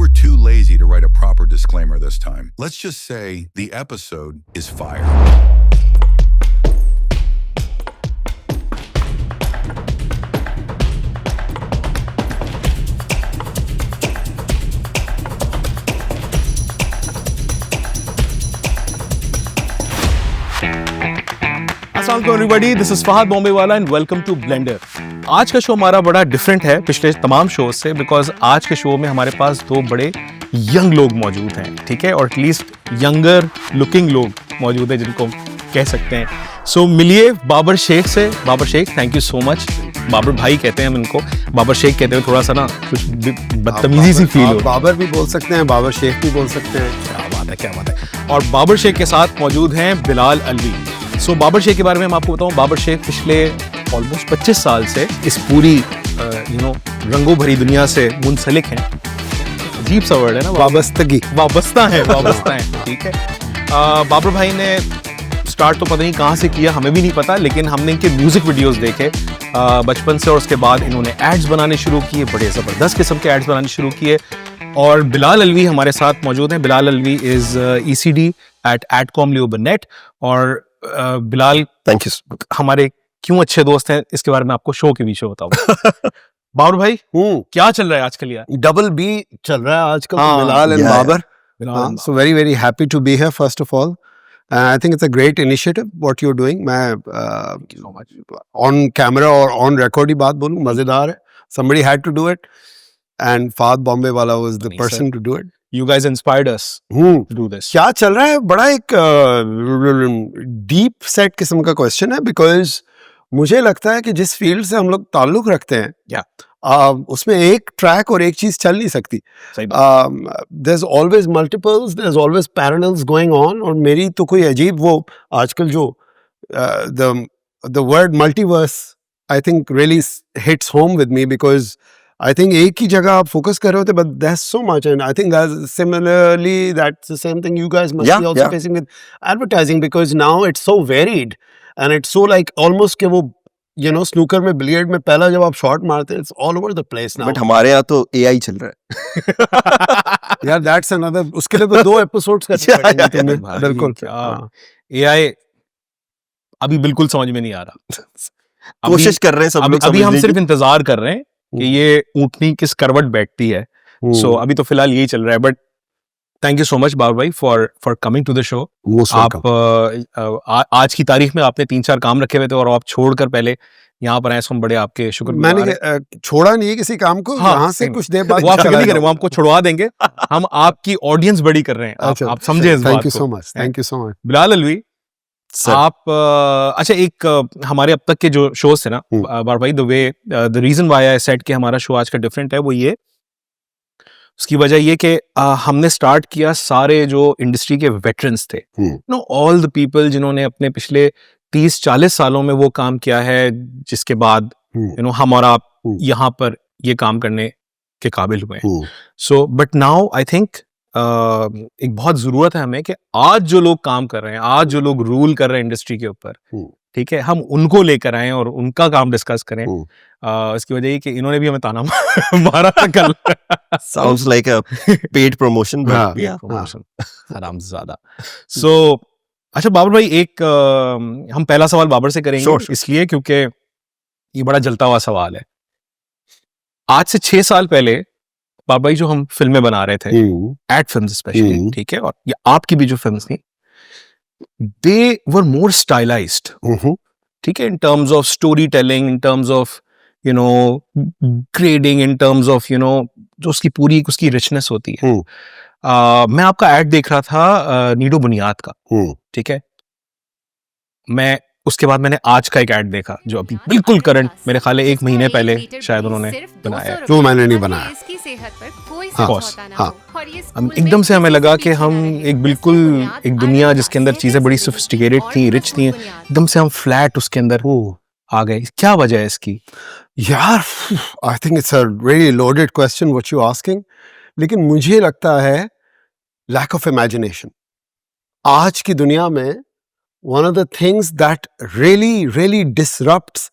were too lazy to write a proper disclaimer this time. Let's just say the episode is fire. अस्सलाम everybody, this is Fahad Bombay वाला and welcome to blender. आज का show हमारा बड़ा different है पिछले तमाम शो से, बिकॉज आज के शो में हमारे पास दो बड़े यंग लोग मौजूद हैं, ठीक है, और एटलीस्ट यंगर लुकिंग लोग मौजूद हैं जिनको कह सकते हैं। सो मिलिए बाबर शेख से। Babar Shaikh, thank you so much. Babar भाई कहते हैं हम इनको, बाबर शेख कहते हैं, थोड़ा सा ना कुछ बदतमीजी सी फील हो। बाबर भी बोल सकते हैं, बाबर शेख भी बोल सकते हैं। क्या बात है, क्या बात है। और बाबर शेख के साथ मौजूद हैं बिलाल अलवी। सो बाबर शेख के बारे में मैं आपको बताऊं, बाबर शेख पिछले ऑलमोस्ट 25 साल से इस पूरी रंगों भरी दुनिया से मुंसलिक हैं। अजीब सा वर्ड है ना, वाबस्तगी, वाबस्ता है, वाबस्ता है, ठीक है। बाबर भाई ने स्टार्ट तो पता नहीं कहाँ से किया, हमें भी नहीं पता, लेकिन हमने इनके म्यूजिक वीडियोस देखे बचपन से, और उसके बाद इन्होंने एड्स बनाने शुरू किए, बड़े ज़बरदस्त किस्म के एड्स बनाने शुरू किए। और बिलाल अलवी हमारे साथ मौजूद हैं। Bilal Alvi is ECD at Adcom Leo Burnett. और बिलाल, थैंक यू। हमारे क्यों अच्छे दोस्त हैं इसके बारे में आपको शो के बीच में बताऊंगा। बाबर भाई, क्या चल रहा है आजकल यार? डबल बी चल रहा है आजकल, Bilal and Babar. So very very happy to be here first of all. I think it's a great initiative what you're doing. मैं on camera और on record ही बात बोलूं, मजेदार है। Somebody had to do it and Fahad Bombay wala was the person to do it. You guys inspired us to do this. क्या चल रहा है? बड़ा एक डीप सेट किस्म का क्वेश्चन है, बिकॉज मुझे लगता है कि जिस फील्ड से हम लोग ताल्लुक रखते हैं, उसमें एक ट्रैक और एक चीज चल नहीं सकती। there's always multiples, there's always parallels going on। और मेरी तो कोई अजीब वो आजकल जो the word multiverse I think really hits home with me, because I think एक ही जगह आप फोकस कर रहे होते, but there's so much, and I think that's the same thing you guys must be also facing with advertising, because now it's so varied and it's so like almost के वो snooker में, billiard में पहला जब आप shot मारते हैं, it's all over the place now। But हमारे यहाँ तो AI चल रहा है। यार that's another, उसके लिए तो 2 एपिसोड्स करने पड़ेंगे तुम्हें। बिल्कुल, AI अभी बिल्कुल समझ में नहीं आ रहा। कोशिश कर रहे हैं सब लोग। अभी हम सिर्फ इंतजार कर रहे हैं कि ये ऊँटनी किस करवट बैठती है। सो अभी तो फिलहाल यही चल रहा है। But thank you so much Babar भाई for coming to the show. आप आज की तारीख में आपने 3-4 काम रखे हुए थे और आप छोड़कर पहले यहाँ पर आए, हम बड़े आपके शुक्र। मैंने छोड़ा नहीं किसी काम को। यहाँ से कुछ देर बाद वो आप फिक्र नहीं करें, वो हमको छुड़वा देंगे। हम आपकी ऑडियंस बड़ी कर रहे हैं, आप समझे इस बात को। Thank you so much, thank you so much. Bilal Alvi, आप अच्छा, एक हमारे अब तक के जो शोज थे ना बाबर भाई, the reason why I said कि हमारा शो आज का डिफरेंट है, वो ये, उसकी वजह ये कि हमने स्टार्ट किया सारे जो इंडस्ट्री के वेटरन्स थे, ऑल द पीपल जिन्होंने अपने पिछले 30-40 सालों में वो काम किया है, जिसके बाद हम और आप यहाँ पर ये काम करने के काबिल हुए हैं। So but now I think एक बहुत जरूरत है हमें कि आज जो लोग काम कर रहे हैं, आज जो लोग रूल कर रहे हैं इंडस्ट्री के ऊपर, ठीक है, हम उनको लेकर आए और उनका काम डिस्कस करें। इसकी वजह ये कि इन्होंने भी हमें ताना मारा था कल। Sounds like a paid promotion, but promotion आराम से ज्यादा। So अच्छा बाबर भाई, एक हम पहला सवाल बाबर से करेंगे, इसलिए क्योंकि ये बड़ा जलता हुआ सवाल है। आज से 6 साल पहले बाबर भाई जो हम फिल्में बना रहे थे, एड फिल्म्स स्पेशली, ठीक है, और ये आपकी भी जो फिल्म्स थी, they were more stylized, ठीक है, in terms of storytelling, in terms of grading, in terms of जो उसकी पूरी उसकी richness होती है। मैं आपका एड देख रहा था नीडो बुनियाद का, ठीक है, मैं उसके बाद मैंने आज का एक एड देखा जो अभी बिल्कुल करंट, मेरे ख्याल है 1 महीने पहले शायद उन्होंने बनाया है, जो मैंने नहीं बनाया। एकदम से हमें लगा कि हम एक दुनिया जिसके अंदर चीजें बड़ी सोफिस्टिकेटेड थी, रिच थी, एकदम से हम फ्लैट उसके अंदर आ गए। क्या वजह है इसकी? यार, आई think it's a very loaded question what you asking, लेकिन मुझे लगता है लैक ऑफ इमेजिनेशन। आज की दुनिया में one of the things that really disrupts,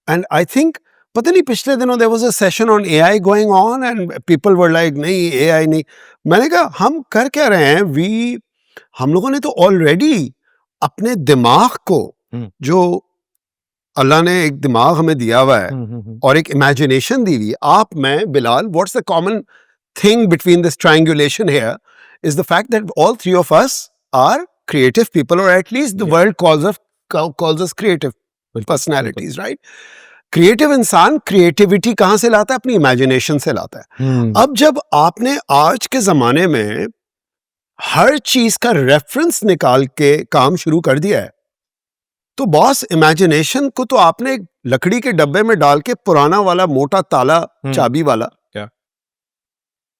and I think पता नहीं पिछले दिनों there was a session on AI going on and people were like नहीं AI नहीं. मैंने कहा हम कर क्या रहे हैं? हम लोगों ने तो ऑलरेडी अपने दिमाग को जो अल्लाह ने एक दिमाग हमें दिया हुआ है और एक इमेजिनेशन दी हुई है. आप, मैं, Bilal, what's the common thing between this triangulation here is the fact that all three of us are creative people, or at least the world calls us creative personalities, right? Creative इंसान creativity कहाँ से लाता है? अपनी imagination से लाता है. अब जब आपने आज के जमाने में हर चीज का रेफरेंस निकाल के काम शुरू कर दिया है, तो बॉस इमेजिनेशन को तो आपने लकड़ी के डब्बे में डाल के पुराना वाला मोटा ताला चाबी वाला,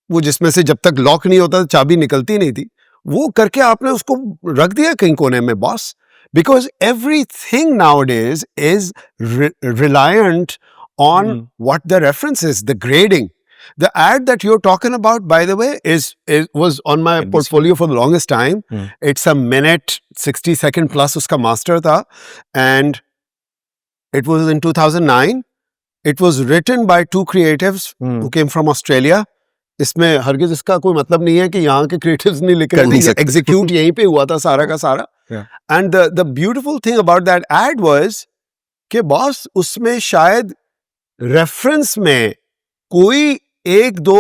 वो जिसमें से जब तक लॉक नहीं होता चाबी निकलती नहीं थी, वो करके आपने उसको रख दिया कहीं कोने में boss. Because everything nowadays is reliant on what the reference is, the grading. The ad that you're talking about, by the way, was on my portfolio for the longest time. It's a minute, 60 second plus uska master tha, and it was in 2009. It was written by two creatives who came from Australia. इसमें हरगिज इसका कोई मतलब नहीं है कि यहाँ के क्रिएटिव्स नहीं लिखे, एग्जीक्यूट यहीं पे हुआ था सारा का सारा. And the beautiful thing about that ad was कि बॉस उसमें शायद रेफरेंस में कोई एक दो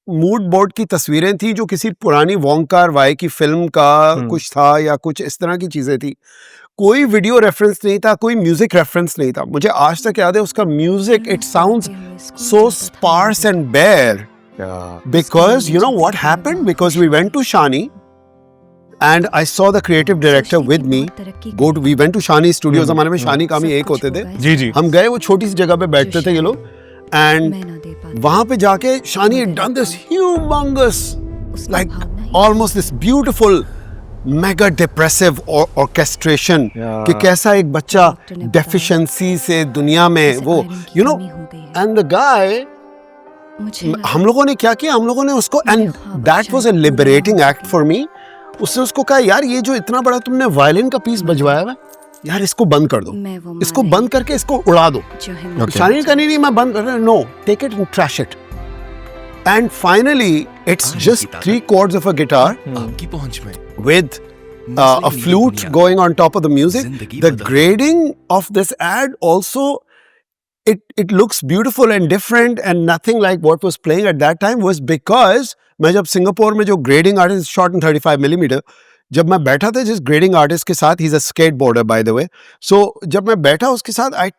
मूड बोर्ड की तस्वीरें थी जो किसी पुरानी वोंग कार वाई की फिल्म का कुछ था या कुछ इस तरह की चीजें थी. कोई वीडियो रेफरेंस नहीं था, कोई म्यूजिक रेफरेंस नहीं था. मुझे आज तक याद है उसका music, it sounds so sparse and bare. Because you know what happened? Because we went to Shani and I saw the creative director with me. We went to Shani Studios. हमारे में शानी कामी एक होते थे. जी. हम गए, वो छोटी सी जगह पे बैठते थे ये लोग, and वहाँ पे जाके शानी had done this humongous, like almost this beautiful mega depressive orchestration कि कैसा एक बच्चा deficiency से दुनिया में वो, you know, and the guy, हम लोगों ने क्या किया, हम लोगों ने उसको, and that was a liberating act for me. उसने उसको कहा यार ये जो इतना बड़ा तुमने वायलिन का पीस बजवाया है यार, इसको बंद कर दो, इसको बंद करके इसको उड़ा दो. शानी का नहीं, मैं बंद कर रहा, no, take it and trash it. And finally it's just 3 chords of a guitar आपकी पहुंच में with a flute going on top of the music. The grading of this ad also, it looks beautiful and different and nothing like what was playing at that time, was because मैं जब Singapore में जो grading artist shot in 35mm, जब मैं बैठा था जिस grading artist के साथ, he is a skateboarder by the way, so जब मैं बैठा उसके साथ, I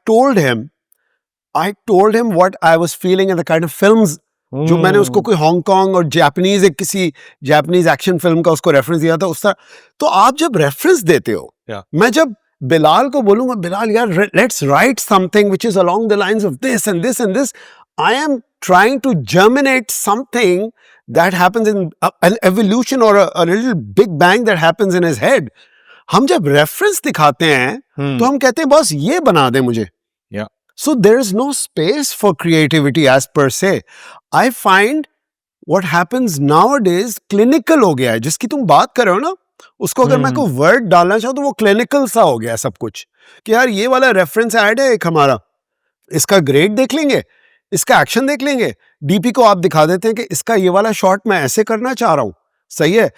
told him what I was feeling and the kind of films जो मैंने उसको कोई हांगकांग और जापानीज, एक किसी जापानीज एक्शन फिल्म का उसको रेफरेंस दिया था उस तरह. तो आप जब रेफरेंस देते हो, मैं जब बिलाल को बोलूंगा, बिलाल यार let's write something which is along the lines of this and this and this, I am trying to germinate something that happens in an evolution or a little big bang that happens in his head. हम जब reference दिखाते हैं तो हम कहते हैं बस ये बना दे मुझे. So there is no space for creativity as per se. I find what happens nowadays clinical हो गया है. जिसकी तुम बात कर रहे हो ना, उसको अगर मैं कोई वर्ड डालना चाहूँ तो वो क्लिनिकल सा हो गया सब कुछ, कि यार ये वाला रेफरेंस ऐड है एक हमारा, इसका ग्रेड देख लेंगे, इसका एक्शन देख लेंगे, डीपी को आप दिखा देते हैं कि इसका ये वाला शॉट मैं ऐसे करना चाह रहा हूँ, सही है,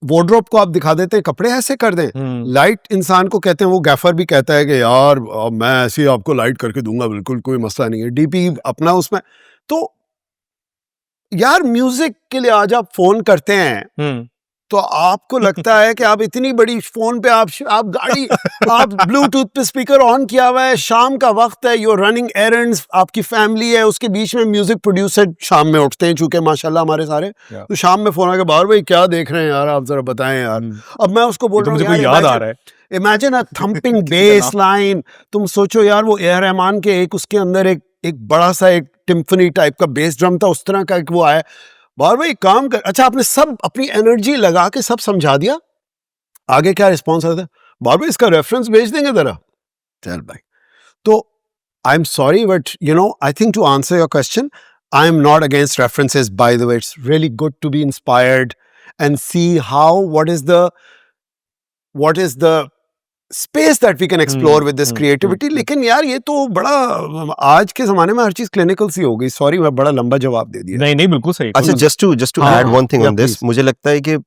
वार्डरोब को आप दिखा देते हैं कपड़े ऐसे कर दें, लाइट इंसान को कहते हैं, वो गैफर भी कहता है कि यार मैं ऐसे आपको लाइट करके दूंगा, बिल्कुल कोई मसला नहीं है, डीपी अपना उसमें. तो यार म्यूजिक के लिए आज आप फोन करते हैं तो आपको लगता है कि आप इतनी बड़ी फोन पे आप गाड़ी आप ब्लूटूथ पे स्पीकर ऑन किया हुआ है, शाम का वक्त है, यूर रनिंग एरंड्स, आपकी फैमिली है, उसके बीच में म्यूजिक प्रोड्यूसर शाम में उठते हैं, चूंकि माशाल्लाह हमारे सारे, तो शाम में फोन आके बाहर, भाई क्या देख रहे हैं यार, आप जरा बताएं यार. अब मैं उसको बोल रहा हूँ, मुझे याद आ रहा है, imagine a thumping base line. तुम सोचो यार वो ए आर रहमान के एक उसके अंदर एक बड़ा सा एक टिम्फनी टाइप का बेस ड्रम था, उस तरह का एक वो आया. बार भाई काम कर, अच्छा आपने सब अपनी एनर्जी लगा के सब समझा दिया, आगे क्या रिस्पॉन्स आता है, बार भाई इसका रेफरेंस भेज देंगे जरा, चल भाई. तो I am sorry but you know, I think to answer your question, I am not against references, by the way it's really good to be inspired and see how what is the space that we can explore with this creativity. लेकिन यार ये तो बड़ा आज के ज़माने में हर चीज़ clinical सी हो गई. Sorry मैं बड़ा लंबा जवाब दे दिया. नहीं बिल्कुल सही. अच्छा, just to add one thing on this, मुझे लगता है कि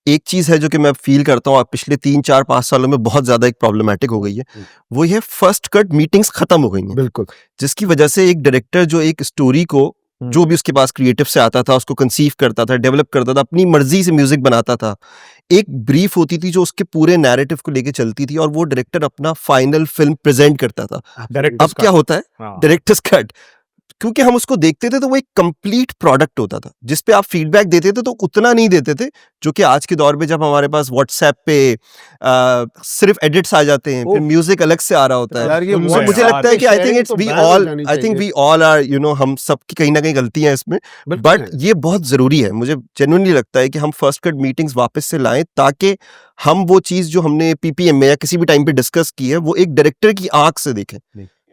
एक चीज है जो कि मैं फील करता हूँ पिछले 3-4-5 सालों में बहुत ज्यादा एक प्रॉब्लमेटिक हो गई है, वो ये फर्स्ट कट मीटिंग्स खत्म हो गई हैं. बिल्कुल. जिसकी वजह से एक डायरेक्टर जो एक स्टोरी को जो भी उसके पास क्रिएटिव से आता था उसको कंसीव करता था, डेवलप करता था, अपनी मर्जी से म्यूजिक बनाता था. एक ब्रीफ होती थी जो उसके पूरे नैरेटिव को लेके चलती थी और वो डायरेक्टर अपना फाइनल फिल्म प्रेजेंट करता था. अब क्या होता है, डायरेक्टर्स कट, क्योंकि हम उसको देखते थे तो वो एक कंप्लीट प्रोडक्ट होता था जिसपे आप फीडबैक देते थे तो उतना नहीं देते थे जो कि आज के दौर पे जब हमारे पास व्हाट्सएप पे सिर्फ एडिट्स आ जाते हैं, फिर म्यूजिक अलग से आ रहा होता है. तो मुझे लगता है कि I think we all are हम सबकी कहीं ना कहीं गलतियां हैं इसमें, बट ये बहुत जरूरी है. मुझे जेन्युइनली लगता है कि हम फर्स्ट कट मीटिंग्स वापस से लाएं ताकि हम वो चीज जो हमने पीपीएम में या किसी भी टाइम पे डिस्कस की है वो एक डायरेक्टर की आंख से देखें.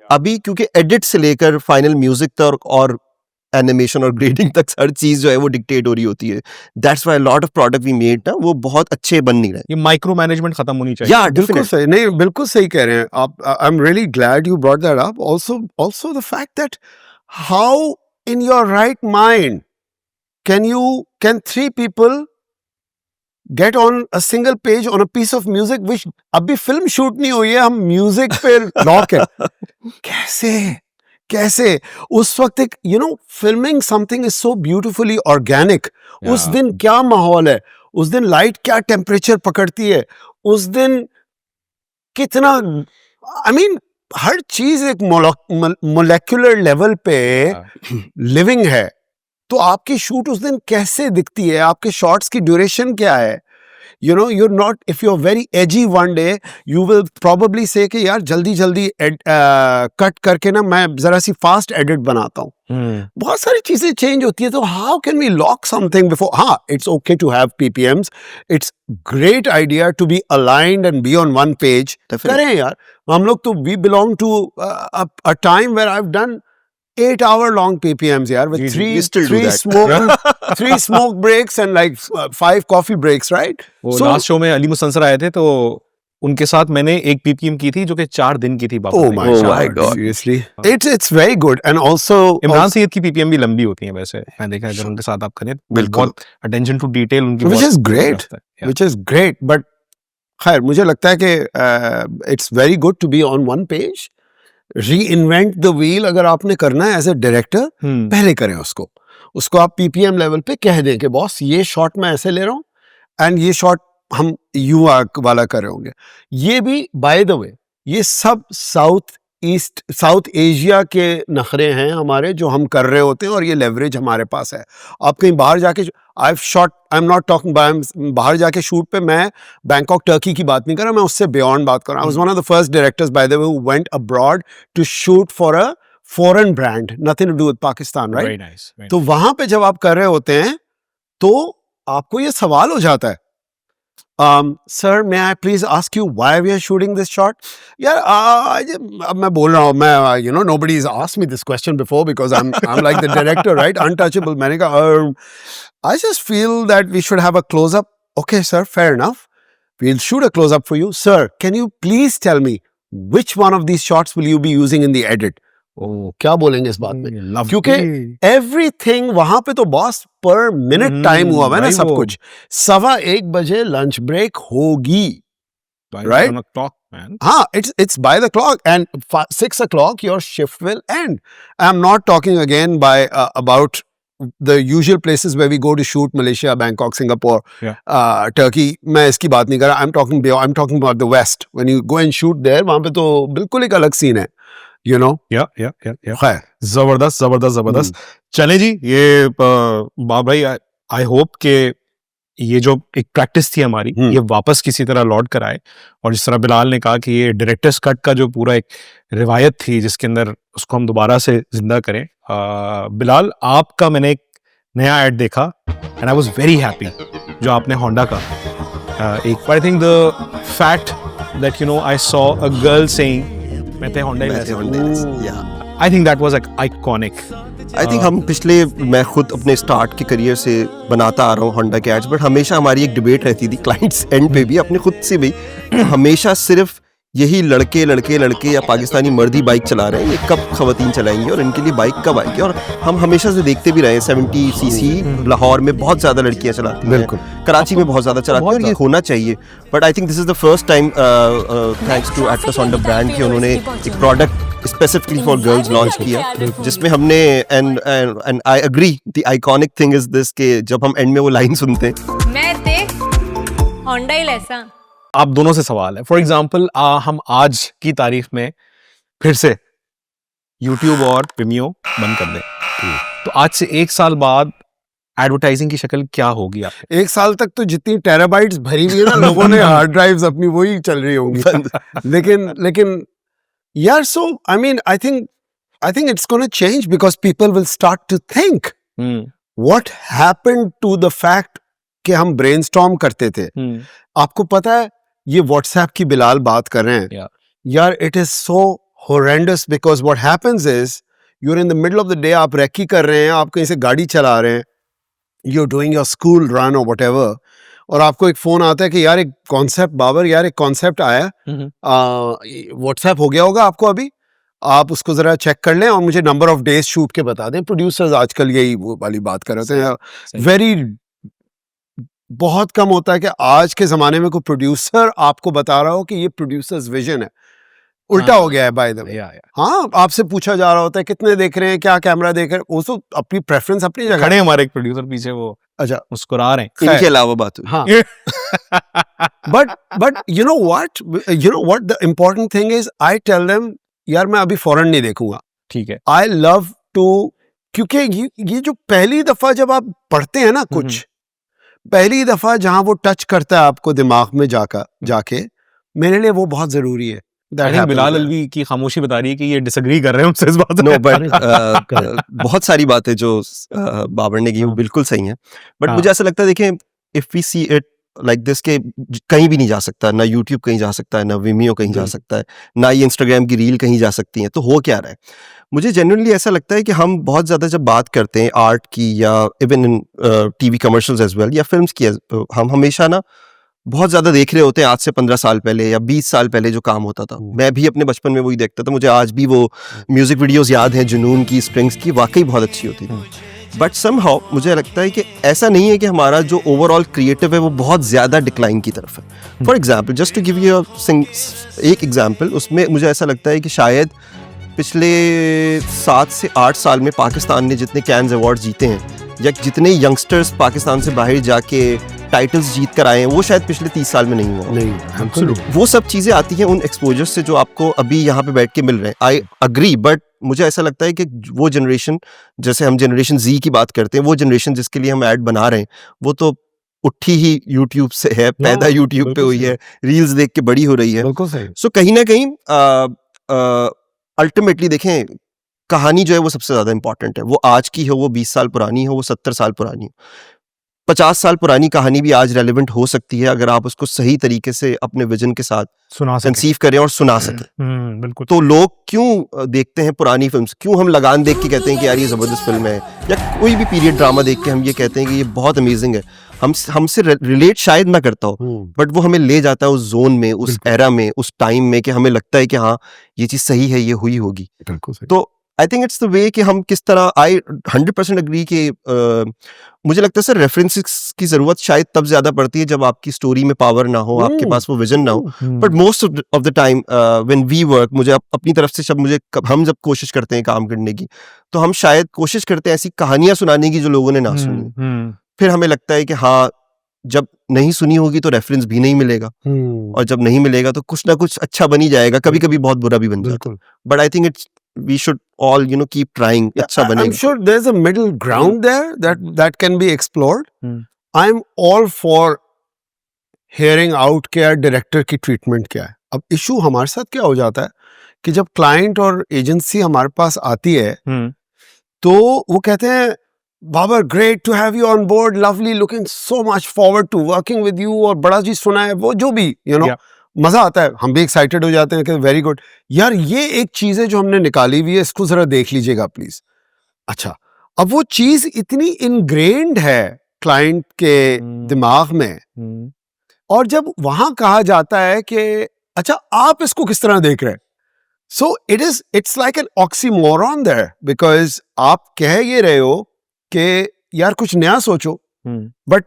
अभी क्योंकि एडिट से लेकर फाइनल म्यूजिक तक और एनिमेशन और ग्रेडिंग तक हर चीज जो है वो डिक्टेट हो रही होती है. That's why lot of product we made ना वो बहुत अच्छे बन नहीं रहे. ये माइक्रो मैनेजमेंट खत्म होनी चाहिए. या बिल्कुल सही. नहीं बिल्कुल सही कह रहे हैं आप. I am really glad you brought that up. Also the fact that how in your right mind can 3 people get on a single page on a piece of music which अभी फिल्म शूट नहीं हुई है, हम music पे lock है. कैसे उस वक्त एक filming something is so beautifully organic. उस दिन क्या माहौल है, उस दिन लाइट क्या टेम्परेचर पकड़ती है, उस दिन कितना हर चीज एक मोलेक्युलर लेवल पे लिविंग है. तो आपकी शूट उस दिन कैसे दिखती है, आपके शॉट्स की ड्यूरेशन क्या है. you're not, if you're very edgy one day, you will probably say कि यार जल्दी कट करके ना मैं जरा सी फास्ट एडिट बनाता हूँ. बहुत सारी चीजें चेंज होती है. तो how can we lock something before. हाँ, it's okay to have PPMs. It's great idea to be aligned and be on one page. करें यार. हम लोग तो we belong to a time where I have done 8-hour long PPMs, yaar, with three smoke breaks and like 5 coffee breaks, right? So last show में अली मुसन sir आए थे तो उनके साथ मैंने एक PPM की थी जो कि 4 दिन की थी. Oh my God, seriously. It's very good. And also Imran Syed की PPM भी लंबी होती हैं वैसे. मैं देखा अगर उनके साथ आप करें बहुत attention to detail उनकी, which is great. Which is great. But खैर मुझे लगता है कि it's very good to be on one page. Reinvent the wheel अगर आपने करना है एज ए डायरेक्टर, पहले करें उसको आप पीपीएम लेवल पे कह दें कि बॉस ये शॉट मैं ऐसे ले रहा हूँ एंड ये शॉट हम युवा वाला कर रहे होंगे. ये भी बाय द वे ये सब साउथ एशिया के नखरे हैं हमारे जो हम कर रहे होते हैं और ये लेवरेज हमारे पास है. आप कहीं बाहर जाके आई एम नॉट टॉकिंग बाहर जाके शूट पे मैं बैंकॉक टर्की की बात नहीं कर रहा, मैं उससे बियॉन्ड बात कर रहा हूँ. I was one of the first directors by the way who went abroad to shoot for a foreign brand, nothing to do with Pakistan, right. तो वहां पे जब आप कर रहे होते हैं तो आपको ये सवाल हो जाता है, sir, may I please ask you why we are shooting this shot? यार अब मैं बोल रहा हूँ, मैं nobody's asked me this question before because I'm like the director, right? Untouchable. मैंने कहा I just feel that we should have a close-up. Okay, sir, fair enough. We'll shoot a close-up for you. Sir, can you please tell me which one of these shots will you be using in the edit? क्या बोलेंगे इस बात में, क्योंकि everything वहां पे तो boss पर मिनट टाइम हुआ है ना सब कुछ. 1:15 बजे लंच ब्रेक होगी, राइट? हाँ, it's by the clock and 6 o'clock your shift will end. I'm not talking again about the usual places where we go to shoot, Malaysia, Bangkok, Singapore, Turkey. मैं इसकी बात नहीं कर रहा. I'm talking about the West. When you go and shoot there, वहां पे तो बिल्कुल एक अलग सीन है. जबरदस्त. चले जी, ये बाब भाई, आई होप के ये जो एक प्रैक्टिस थी हमारी ये वापस किसी तरह लौट कर आए. और जिस तरह बिलाल ने कहा कि ये डायरेक्टर्स कट का जो पूरा एक रिवायत थी जिसके अंदर उसको हम दोबारा से जिंदा करें. बिलाल, आपका मैंने एक नया एड देखा and I was very happy जो आपने होंडा का एक, I think the fact that I saw a girl saying I think that was like iconic. I think हम पिछले, मैं खुद अपने स्टार्ट के करियर से बनाता आ रहा हूँ होंडा के एड्स, बट हमेशा हमारी एक डिबेट रहती थी क्लाइंट्स एंड पे भी, अपने खुद से भी, हमेशा सिर्फ यही लड़के या पाकिस्तानी मर्दी बाइक चला रहे हैं, ये कब खवातीन चलाएंगे और इनके लिए बाइक कब आएगी। और हम हमेशा से देखते भी रहे हैं 70 सीसी लाहौर में बहुत ज़्यादा लड़कियां चलाती हैं, कराची में बहुत ज़्यादा चलाती हैं, और ये होना चाहिए। But I think this is the first time thanks to Atlas Honda brand कि उन्होंने एक product specifically for girls launch किया, जिसमें हमने and I agree the iconic thing is this के जब हम एंड में वो लाइन सुनते हैं, मैं देख होंडा ही ऐसा। आप दोनों से सवाल है, फॉर एग्जाम्पल हम आज की तारीख में फिर से YouTube और Vimeo बंद कर दें, तो आज से 1 साल बाद एडवर्टाइजिंग की शक्ल क्या होगी? आप 1 साल तक तो जितनी टेराबाइट्स भरी हुई है ना लोगों ने हार्ड ड्राइव्स अपनी वही चल रही होंगी। लेकिन यार, so I mean I think it's gonna change because people will start to think what happened to the fact कि हम ब्रेनस्टॉर्म करते थे। आपको पता है ये व्हाट्सएप की बिलाल बात कर रहे हैं, यार it is so horrendous because what happens is you're in the middle of the day, आप रेकी कर रहे हैं, आप कहीं से गाड़ी चला रहे हैं, you're doing your school run or whatever, और आपको एक फोन आता है कि यार एक कॉन्सेप्ट, बाबर यार एक कॉन्सेप्ट आया, व्हाट्सएप हो गया होगा आपको अभी, आप उसको जरा चेक कर लें और मुझे नंबर ऑफ डेज शूट के बता दें। प्रोड्यूसर्स आजकल यही वो वाली बात कर रहे थे। वेरी बहुत कम होता है कि आज के जमाने में कोई प्रोड्यूसर आपको बता रहा हो कि ये प्रोड्यूसर्स विजन है। उल्टा हो गया है बाय द वे। हाँ, आपसे पूछा जा रहा होता है कितने देख रहे हैं, क्या कैमरा देख रहे हैं, वो तो अपनी प्रेफरेंस अपनी जगह। खड़े हमारे एक प्रोड्यूसर पीछे, वो अच्छा मुस्कुरा रहे हैं, इनके अलावा बात। हाँ but you know what the important thing is, I tell them यार मैं अभी फौरन नहीं देखूंगा, ठीक है, I love to, क्योंकि ये जो पहली दफा जब आप पढ़ते हैं ना कुछ, पहली दफा जहां वो टच करता है आपको दिमाग में जाके, मेरे लिए वो बहुत जरूरी है। बिलाल अलवी की खामोशी बता रही है कि ये डिसएग्री कर रहे हैं हमसे इस बात में। बट बहुत सारी बातें जो बाबर ने की वो बिल्कुल सही हैं, बट मुझे ऐसा लगता है, देखें, if we see it like this के कहीं भी नहीं जा सकता, ना यूट्यूब कहीं जा सकता है, ना Vimeo कहीं जा सकता है, ना ये इंस्टाग्राम की रील कहीं जा सकती है, तो हो क्या रहा है? मुझे जेन्युइनली ऐसा लगता है कि हम बहुत ज़्यादा जब बात करते हैं आर्ट की, या even in TV commercials as well, या फिल्म्स की, हम हमेशा ना बहुत ज़्यादा देख रहे होते हैं आज से 15 साल पहले या 20 साल पहले जो काम होता था। मैं भी अपने बचपन में वही देखता था, मुझे आज भी वो म्यूज़िक वीडियोज़ याद हैं, जुनून की, स्प्रिंग्स की, वाकई बहुत अच्छी होती थी। बट समहाउ मुझे लगता है कि ऐसा नहीं है कि हमारा जो ओवरऑल क्रिएटिव है वो बहुत ज़्यादा डिक्लाइन की तरफ है। For example, just to give you एक एग्जाम्पल, उसमें मुझे ऐसा लगता है कि शायद पिछले 7 से 8 साल में पाकिस्तान ने जितने कैन्स अवार्ड जीते हैं, या जितने यंगस्टर्स पाकिस्तान से बाहर जाके टाइटल्स जीत कर आए हैं, वो शायद पिछले 30 साल में नहीं हुआ। नहीं, वो सब चीज़ें आती हैं उन एक्सपोजर से जो आपको अभी यहाँ पे बैठ के मिल रहे हैं। आई अग्री, बट मुझे ऐसा लगता है कि वो जनरेशन, जैसे हम जनरेशन जी की बात करते हैं, वो जनरेशन जिसके लिए हम ऐड बना रहे हैं, वो तो उठी ही यूट्यूब से है, पैदा यूट्यूब पे हुई है, रील्स देख के बड़ी हो रही है। सो कहीं ना कहीं अल्टीमेटली देखें, कहानी जो है वो सबसे ज़्यादा इंपॉर्टेंट है। वो आज की हो, वो 20 साल पुरानी हो, वो 70 साल पुरानी हो, 50 साल पुरानी कहानी भी आज रेलेवेंट हो सकती है अगर आप उसको सही तरीके से अपने विजन के साथ कंसीव करें और सुना सकें। बिल्कुल। तो लोग क्यों देखते हैं पुरानी फिल्म्स, क्यों हम लगान देख के कहते हैं कि यार ये ज़बरदस्त फिल्म है, या कोई भी पीरियड ड्रामा देख के हम ये कहते हैं कि ये बहुत अमेजिंग है। हमसे रिलेट शायद ना करता हो, बट वो हमें ले जाता है उस जोन में, उस एरा में, उस टाइम में, कि हमें लगता है कि हाँ ये चीज़ सही है, ये हुई होगी। तो I think it's the way कि हम किस तरह, आई 100% अग्री कि मुझे लगता है सर रेफरेंसेस की जरूरत शायद तब ज्यादा पड़ती है जब आपकी स्टोरी में पावर ना हो, आपके पास वो विजन ना हो। But most of the time when we work, मुझे अपनी तरफ से हम जब कोशिश करते हैं काम करने की, तो हम शायद कोशिश करते हैं ऐसी कहानियां सुनाने की जो लोगों ने ना सुनी। फिर हमें लगता है कि हाँ, जब नहीं सुनी होगी तो रेफरेंस भी नहीं मिलेगा, और जब नहीं मिलेगा तो कुछ ना कुछ अच्छा बन ही जाएगा, कभी कभी बहुत बुरा भी बन जाता है। But I think it's we should all keep trying. अच्छा बनेगा। I'm sure there's a middle ground there that can be explored. I'm all for hearing out कि यार डायरेक्टर की ट्रीटमेंट क्या है। अब इशू हमारे साथ क्या हो जाता है कि जब क्लाइंट और एजेंसी हमारे पास आती है, तो वो कहते हैं Babar, great to have you on board, lovely, looking so much forward to working with you, और बड़ा चीज सुना है, वो जो भी मजा आता है, हम भी एक्साइटेड हो जाते हैं कि वेरी गुड। यार ये एक चीज है जो हमने निकाली हुई है, इसको जरा देख लीजिएगा प्लीज। अच्छा, अब वो चीज इतनी इनग्रेन्ड है क्लाइंट के दिमाग में, और जब वहां कहा जाता है कि अच्छा आप इसको किस तरह देख रहे हैं, so it's like an oxymoron there, because आप कह ये रहे हो कि यार कुछ नया सोचो, बट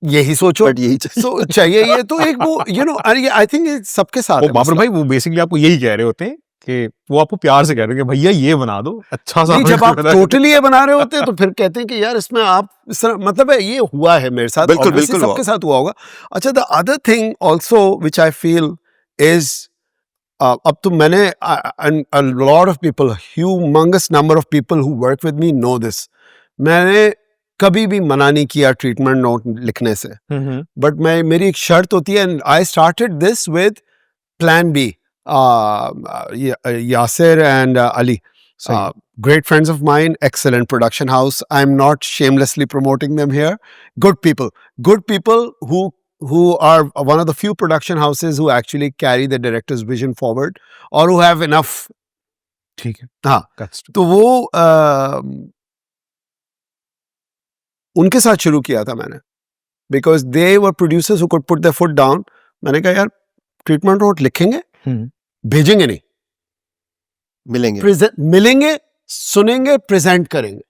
यही सोचो, बट यही सो चाहिए ये, तो एक वो आई थिंक सबके साथ है बाबर मसला। भाई वो बेसिकली आपको यही कह रहे होते हैं कि वो आपको प्यार से कह रहे हैं कि भैया ये बना दो अच्छा सा। नहीं, जब आप टोटली ये बना रहे होते हैं तो फिर कहते हैं कि यार इसमें आप इस तरह, मतलब है ये हुआ है मेरे साथ, बिल्कुल, obviously बिल्कुल सबके साथ हुआ होगा। अच्छा, the other thing also which I feel is, अब तो मैंने a lot of people, humongous number of people who work with me know this, मैंने कभी भी मना नहीं किया ट्रीटमेंट नोट लिखने से, बट मेरी एक शर्त होती है, and I started this with plan B, Yasir and Ali, great friends of mine, excellent production house. I'm not shamelessly promoting them here. Good people who are one of the few production houses who actually carry the director's vision forward, or who have enough. ठीक है, हाँ, तो वो उनके साथ शुरू किया था मैंने, because they were producers who could put their foot down. मैंने कहा यार ट्रीटमेंट नोट लिखेंगे, भेजेंगे नहीं, मिलेंगे, मिलेंगे, सुनेंगे, प्रेजेंट करेंगे,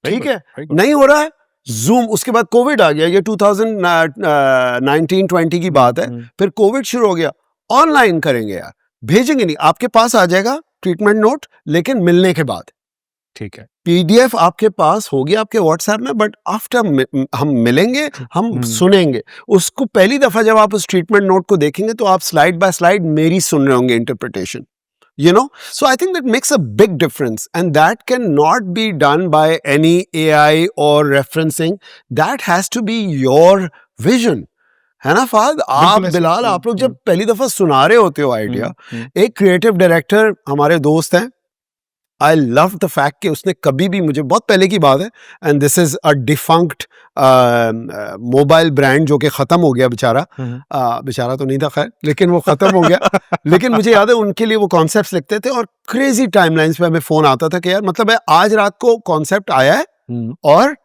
ठीक है, नहीं हो रहा है जूम, उसके बाद कोविड आ गया, ये 2019-20 की बात है, फिर कोविड शुरू हो गया, ऑनलाइन करेंगे यार, भेजेंगे नहीं, आपके पास आ जाएगा ट्रीटमेंट नोट, लेकिन मिलने के बाद, ठीक है, पीडीएफ आपके पास होगी आपके व्हाट्सएप में, बट आफ्टर हम मिलेंगे, हम सुनेंगे उसको। पहली दफा जब आप उस ट्रीटमेंट नोट को देखेंगे तो आप स्लाइड बाय स्लाइड मेरी सुन रहे होंगे interpretation, so I think that makes a big difference, and that cannot be done by any AI or referencing. That has to be your vision, है ना फाद? आप बिलाल, आप लोग जब पहली दफा सुना रहे होते हो आइडिया, एक क्रिएटिव डायरेक्टर हमारे दोस्त हैं, आई लव द फैक्ट कि उसने कभी भी, मुझे बहुत पहले की बात है, and this is a defunct mobile brand जो कि ख़त्म हो गया बेचारा, बेचारा तो नहीं था खैर, लेकिन वो ख़त्म हो गया। लेकिन मुझे याद है उनके लिए वो कॉन्सेप्ट्स लिखते थे, और क्रेजी टाइमलाइंस पे हमें फ़ोन आता था कि यार मतलब है आज रात को कॉन्सेप्ट आया है और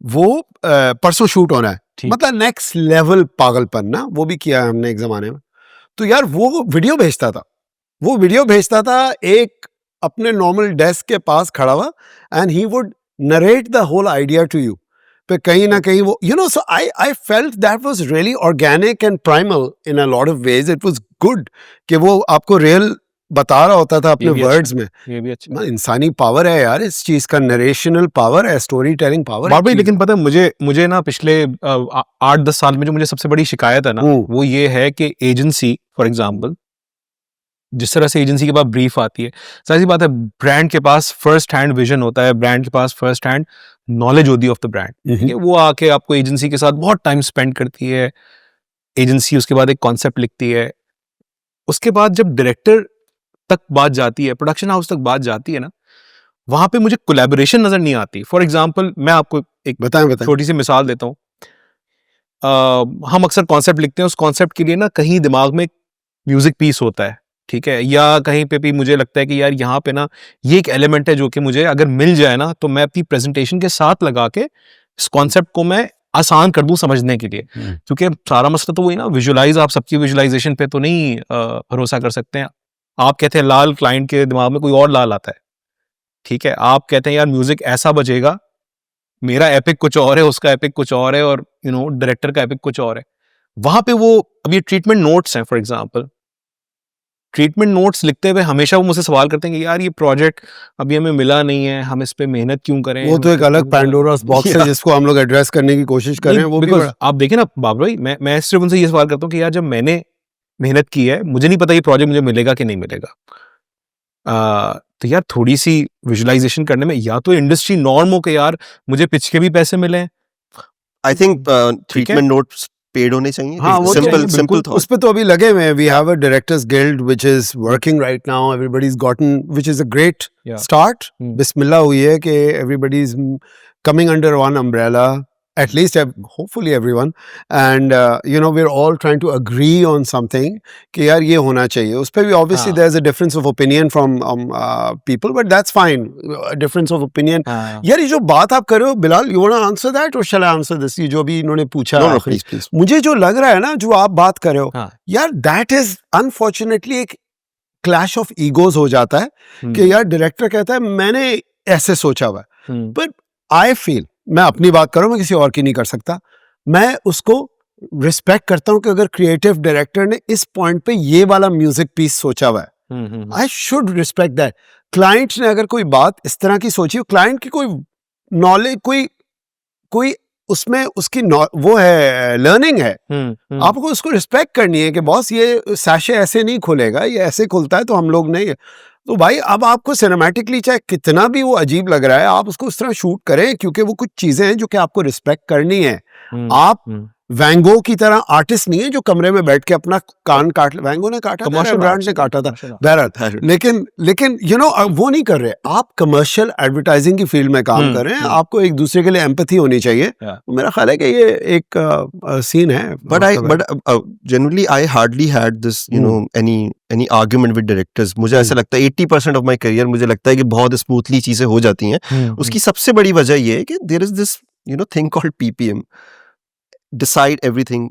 वो परसों शूट होना है, मतलब नेक्स्ट लेवल पागलपन ना, वो भी किया है हमने एक ज़माने में। तो यार वो वीडियो भेजता था एक अपने नॉर्मल डेस्क के पास खड़ा हुआ, and he would narrate the whole idea to you, पे कहीं ना कहीं वो so I felt that was really organic and primal in a lot of ways. It was good कि वो आपको रियल बता रहा होता था अपने वर्ड्स में। ये भी अच्छा, इंसानी पावर है यार इस चीज का, नरेशनल पावर है, स्टोरी टेलिंग पावर है। लेकिन पता है मुझे ना पिछले 8-10 साल में जो मुझे सबसे बड़ी शिकायत है ना, वो ये है कि एजेंसी, फॉर एग्जांपल, जिस तरह से एजेंसी के पास ब्रीफ आती है, सारी बात है, ब्रांड के पास फर्स्ट हैंड विजन होता है, ब्रांड के पास फर्स्ट हैंड नॉलेज होती है ऑफ द ब्रांड, ठीक है, वो आके आपको एजेंसी के साथ बहुत टाइम स्पेंड करती है, एजेंसी उसके बाद एक कॉन्सेप्ट लिखती है, उसके बाद जब डायरेक्टर तक बात जाती है, प्रोडक्शन हाउस तक बात जाती है ना, वहां पे मुझे कोलैबोरेशन नजर नहीं आती। फॉर एग्जांपल मैं आपको एक बताएं छोटी सी मिसाल देता हूँ। हम अक्सर कॉन्सेप्ट लिखते हैं, उस कॉन्सेप्ट के लिए ना कहीं दिमाग में म्यूजिक पीस होता है, ठीक है, या कहीं पे भी मुझे लगता है कि यार यहाँ पे ना ये एक एलिमेंट है जो कि मुझे अगर मिल जाए ना तो मैं अपनी प्रेजेंटेशन के साथ लगा के इस कॉन्सेप्ट को मैं आसान कर दूं समझने के लिए, क्योंकि सारा मसला तो वही ना, विजुलाइज, आप सबकी विजुलाइजेशन पे तो नहीं भरोसा कर सकते हैं। आप कहते हैं लाल, क्लाइंट के दिमाग में कोई और लाल आता है, ठीक है, आप कहते हैं यार म्यूजिक ऐसा बजेगा, मेरा एपिक कुछ और है, उसका एपिक कुछ और है, और डायरेक्टर का एपिक कुछ और है। वहां पे वो, अब ये ट्रीटमेंट नोट्स हैं, फॉर एग्जांपल, ट्रीटमेंट नोट्स लिखते हुए हमेशा वो मुझसे सवाल करते हैं कि यार ये प्रोजेक्ट अभी हमें मिला नहीं है, हम इस पे मेहनत क्यों करें। वो तो एक अलग पैंडोरास बॉक्स है जिसको हम लोग एड्रेस करने की कोशिश कर रहे हैं। वो भी आप देखें ना बाबर भाई, मैं सिर्फ उनसे ये सवाल करता हूँ कि यार जब मैंने मेहनत की है, मुझे नहीं पता ये प्रोजेक्ट मुझे मिलेगा कि नहीं मिलेगा, तो यार थोड़ी सी विजुअलाइजेशन करने में या तो इंडस्ट्री नॉर्म हो के यार मुझे पिच के भी पैसे मिले। I think treatment notes paid होने चाहिए। हाँ, वो सिंपल उस पे तो अभी लगे हुए हैं। We have a directors guild which is working right now, everybody's gotten, which is a great start. बिस्मिल्लाह हुई है कि everybody is coming under one umbrella, at least hopefully everyone, and you know, we're all trying to agree on something कि यार ये होना चाहिए. उस पे भी obviously हाँ. there's a difference of opinion from people, but that's fine. A difference of opinion. हाँ. यार ये जो बात आप कर रहे हो Bilal, you wanna answer that or shall I answer this? ये जो भी इन्होंने पूछा, No, please. मुझे जो लग रहा है ना, जो आप बात कर रहे हो, हाँ. यार that is unfortunately एक clash of egos हो जाता है हम्म. कि यार डायरेक्टर कहता है मैंने ऐसे सोचा हुआ है, हम्म. but I feel, मैं अपनी बात करूं, मैं किसी और की नहीं कर सकता, मैं उसको रिस्पेक्ट करता हूं कि अगर क्रिएटिव डायरेक्टर ने इस पॉइंट पे ये वाला म्यूजिक पीस सोचा हुआ है, hmm. I should respect that. Client ने अगर कोई बात इस तरह की सोची हो, क्लाइंट की कोई नॉलेज, कोई उसमें उसकी वो है, लर्निंग है, हम्म. आपको उसको रिस्पेक्ट करनी है कि बॉस ये सैशे ऐसे नहीं खुलेगा, ये ऐसे खुलता है तो हम लोग नहीं. तो भाई अब आपको सिनेमैटिकली चाहे कितना भी वो अजीब लग रहा है, आप उसको उस तरह शूट करें, क्योंकि वो कुछ चीजें हैं जो कि आपको रिस्पेक्ट करनी है. आप वैंगो की तरह आर्टिस्ट नहीं है जो कमरे में बैठ के अपना कान काट, वैंगो ने काटा था, रेम्ब्रांट ने काटा था, बहरहाल, लेकिन यू नो वो नहीं कर रहे. आप कमर्शियल एडवर्टाइजिंग की फील्ड में काम कर रहे हैं, आपको एक दूसरे के लिए एम्पैथी होनी चाहिए. मेरा ख्याल है कि ये एक सीन है. But generally I hardly had this, you know, any argument with directors. मुझे ऐसा लगता है 80% of my career मुझे लगता है कि बहुत स्मूथली चीजें हो जाती हैं. उसकी सबसे बड़ी वजह ये है कि there is this, you know, thing called PPM. Decide everything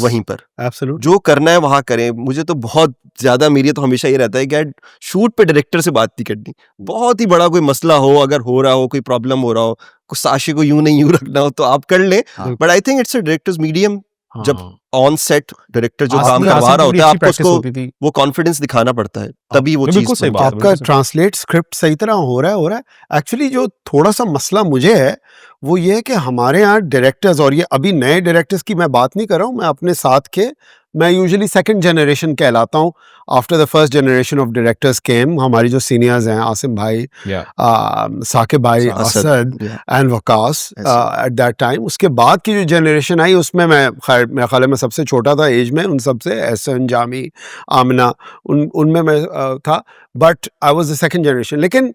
वहीं पर. Absolutely. जो करना है वहां करें. मुझे तो बहुत ज्यादा, मेरी तो हमेशा ये रहता है कि शूट पे डायरेक्टर से बात नहीं करनी. बहुत ही बड़ा कोई मसला हो, अगर हो रहा हो, कोई प्रॉब्लम हो रहा हो, कुछ साशे को यूं नहीं यूं रखना हो तो आप कर लें. But I think it's a directors medium. जब ऑन सेट डायरेक्टर जो काम करवा रहा होता है, आपको उसको वो कॉन्फिडेंस दिखाना पड़ता है, तभी वो चीज. आपका ट्रांसलेट स्क्रिप्ट सही तरह हो रहा है. एक्चुअली जो थोड़ा सा मसला मुझे है वो ये है कि हमारे यहाँ डायरेक्टर्स, और ये अभी नए डायरेक्टर्स की मैं बात नहीं कर रहा हूँ, मैं अपने साथ के, मैं यूजुअली सेकंड जनरेशन कहलाता हूँ. After the first generation of directors came हमारी जो सीनियर्स हैं, आसिम भाई, साकिब भाई, Asad and Waqas at that time. उसके बाद की जो जनरेशन आई उसमें मैं मेरे ख्याल में सबसे छोटा था एज में, उन सबसे एहसन, जामी, आमिना, उनमें मैं था. But I was the second generation. लेकिन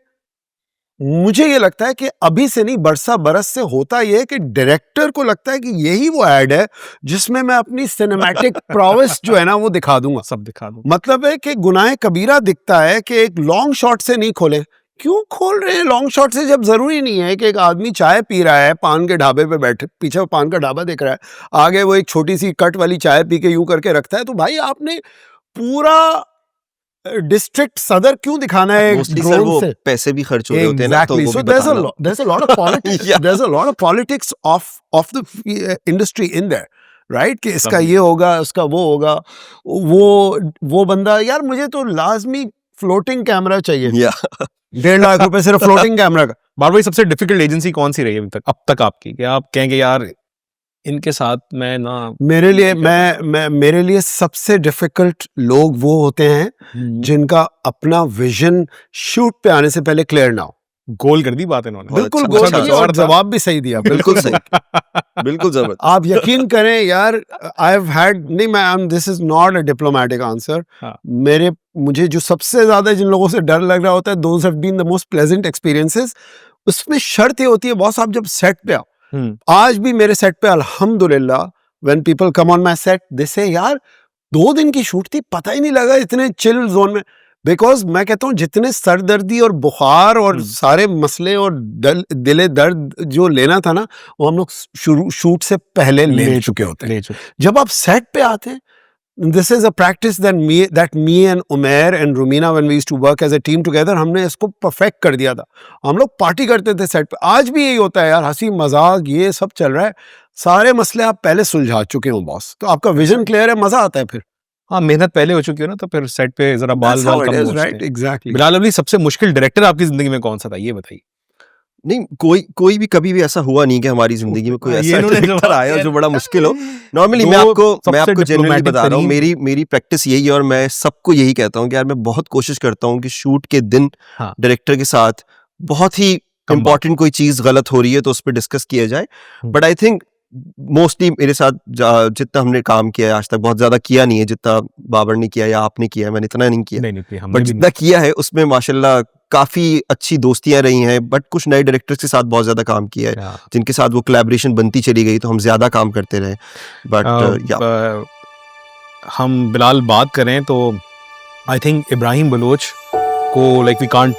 मुझे ये लगता है कि अभी से नहीं, बरसा बरस से होता ये है कि डायरेक्टर को लगता है कि यही वो ऐड है जिसमें मैं अपनी सिनेमैटिक प्रोवेस जो है ना वो दिखा दूंगा, सब दिखा दूंगा. मतलब है कि गुनाह कबीरा दिखता है कि एक लॉन्ग शॉट से नहीं खोले. क्यों खोल रहे हैं लॉन्ग शॉट से, जब जरूरी नहीं है कि एक आदमी चाय पी रहा है, पान के ढाबे पे बैठे, पीछे पान का ढाबा दिख रहा है, आगे वो एक छोटी सी कट वाली चाय पी के यूं करके रखता है. तो भाई आपने पूरा डिस्ट्रिक्ट सदर क्यों दिखाना है ड्रोन से? पैसे भी खर्च हो रहे होते हैं ना, तो वो so भी बताना. there's a lot of politics. There's a lot of politics of the industry in there, right? कि इसका ये होगा, उसका वो होगा, वो बंदा, यार मुझे तो लाजमी फ्लोटिंग कैमरा चाहिए. 1.5 लाख रुपए सिर्फ फ्लोटिंग कैमरा का. बार भाई सबसे डिफिकल्ट एजेंसी कौन सी रही है अब तक आपकी, कि आप कहेंगे यार इनके साथ मैं ना, मेरे लिए सबसे डिफिकल्ट लोग वो होते हैं जिनका अपना विजन शूट पे आने से पहले क्लियर ना हो. गोल कर दी बात इन्होंने. बिल्कुल गोल कर दिया और जवाब भी सही दिया. बिल्कुल सही. बिल्कुल जबरदस्त. आप यकीन करें यार, आई हैव हैड, नहीं मैं, this is not a diplomatic answer. मुझे जो सबसे ज्यादा जिन लोगों से डर लग रहा होता है, those have been the most pleasant experiences. उसमें शर्त ये होती है बॉस, आप जब सेट पे आओ, आज भी मेरे सेट पे अल्हम्दुलिल्लाह when people come on my set they say यार 2 दिन की शूट थी, पता ही नहीं लगा, इतने चिल जोन में. बिकॉज मैं कहता हूँ जितने सरदर्दी और बुखार और सारे मसले और दिले दर्द जो लेना था ना, वो हम लोग शूट से पहले ले चुके होते हैं. जब आप सेट पे आते हैं, this is a practice that me and Umair and Rumina, when we used to work as a team together, हमने इसको परफेक्ट कर दिया था. हम लोग पार्टी करते थे सेट पे. आज भी यही होता है यार, हंसी मजाक ये सब चल रहा है, सारे मसले आप पहले सुलझा चुके हो बॉस, तो आपका विजन क्लियर है, मजा आता है फिर. हाँ, मेहनत पहले हो चुकी हो ना, तो फिर सेट पे जरा बाल कम होते हैं. एग्जैक्टली. बिलाल अली, सबसे मुश्किल डायरेक्टर आपकी जिंदगी में कौन सा था, ये बताइए. नहीं, कोई भी कभी भी ऐसा हुआ नहीं कि हमारी जिंदगी में कोई ऐसा डायरेक्टर आया जो बड़ा मुश्किल हो. नॉर्मली मैं आपको जनरली बता रहा हूँ, मेरी प्रैक्टिस यही है और मैं सबको यही कहता हूँ कि यार मैं बहुत कोशिश करता हूँ कि शूट के दिन डायरेक्टर के साथ बहुत ही इंपॉर्टेंट कोई चीज गलत हो रही है तो उस पर डिस्कस किया जाए. बट आई थिंक मोस्टली मेरे साथ जितना हमने काम किया है आज तक, बहुत ज्यादा किया नहीं है जितना बाबर ने किया या आपने किया है, मैंने इतना नहीं किया. नहीं, बट जितना किया है उसमें माशाल्लाह काफी अच्छी दोस्तियां रही हैं, बट कुछ नए डायरेक्टर्स के साथ बहुत ज्यादा काम किया है, जिनके साथ वो कोलैबोरेशन बनती चली गई, तो हम ज्यादा काम करते रहे. बट हम बिलाल बात करें तो आई थिंक इब्राहिम बलोच को like we can't